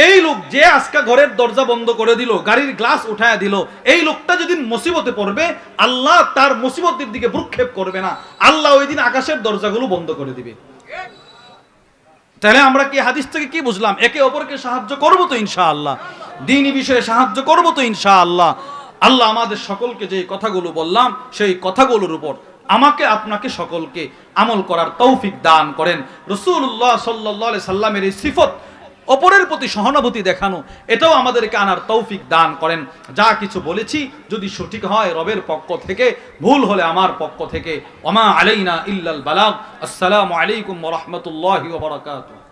[SPEAKER 1] এই লোক যে আজকে ঘরের দরজা বন্ধ করে দিল, গাড়ির গ্লাস উঠায়া দিল, এই লোকটা যেদিন মুসিবতে পড়বে, আল্লাহ তার মুসিবতের দিকে ভ্রুক্ষেপ করবে না, আল্লাহ ওই দিন আকাশের দরজাগুলো বন্ধ করে দিবে। তাহলে আমরা কি হাদিস থেকে কি বুঝলাম? একে অপরকে সাহায্য করব তো ইনশাআল্লাহ, দ্বীনি বিষয়ে সাহায্য করব তো ইনশাআল্লাহ। আল্লাহ আমাদের সকলকে যে কথাগুলো বললাম সেই কথাগুলোর উপর আমাকে আপনাকে সকলকে আমল করার তৌফিক দান করেন। রাসূলুল্লাহ সাল্লাল্লাহু আলাইহি সাল্লামের এই সিফত, অপরের প্রতি সহানুভূতি দেখানো, এটাও আমাদেরকে আনার তৌফিক দান করেন। যা কিছু বলেছি যদি সঠিক হয় রবের পক্ষ থেকে, ভুল হলে আমার পক্ষ থেকে। ওমা আলাইনা ইল্লাল বালাগ। আসসালামু আলাইকুম ওয়া রাহমাতুল্লাহি ওয়া বারাকাতুহু।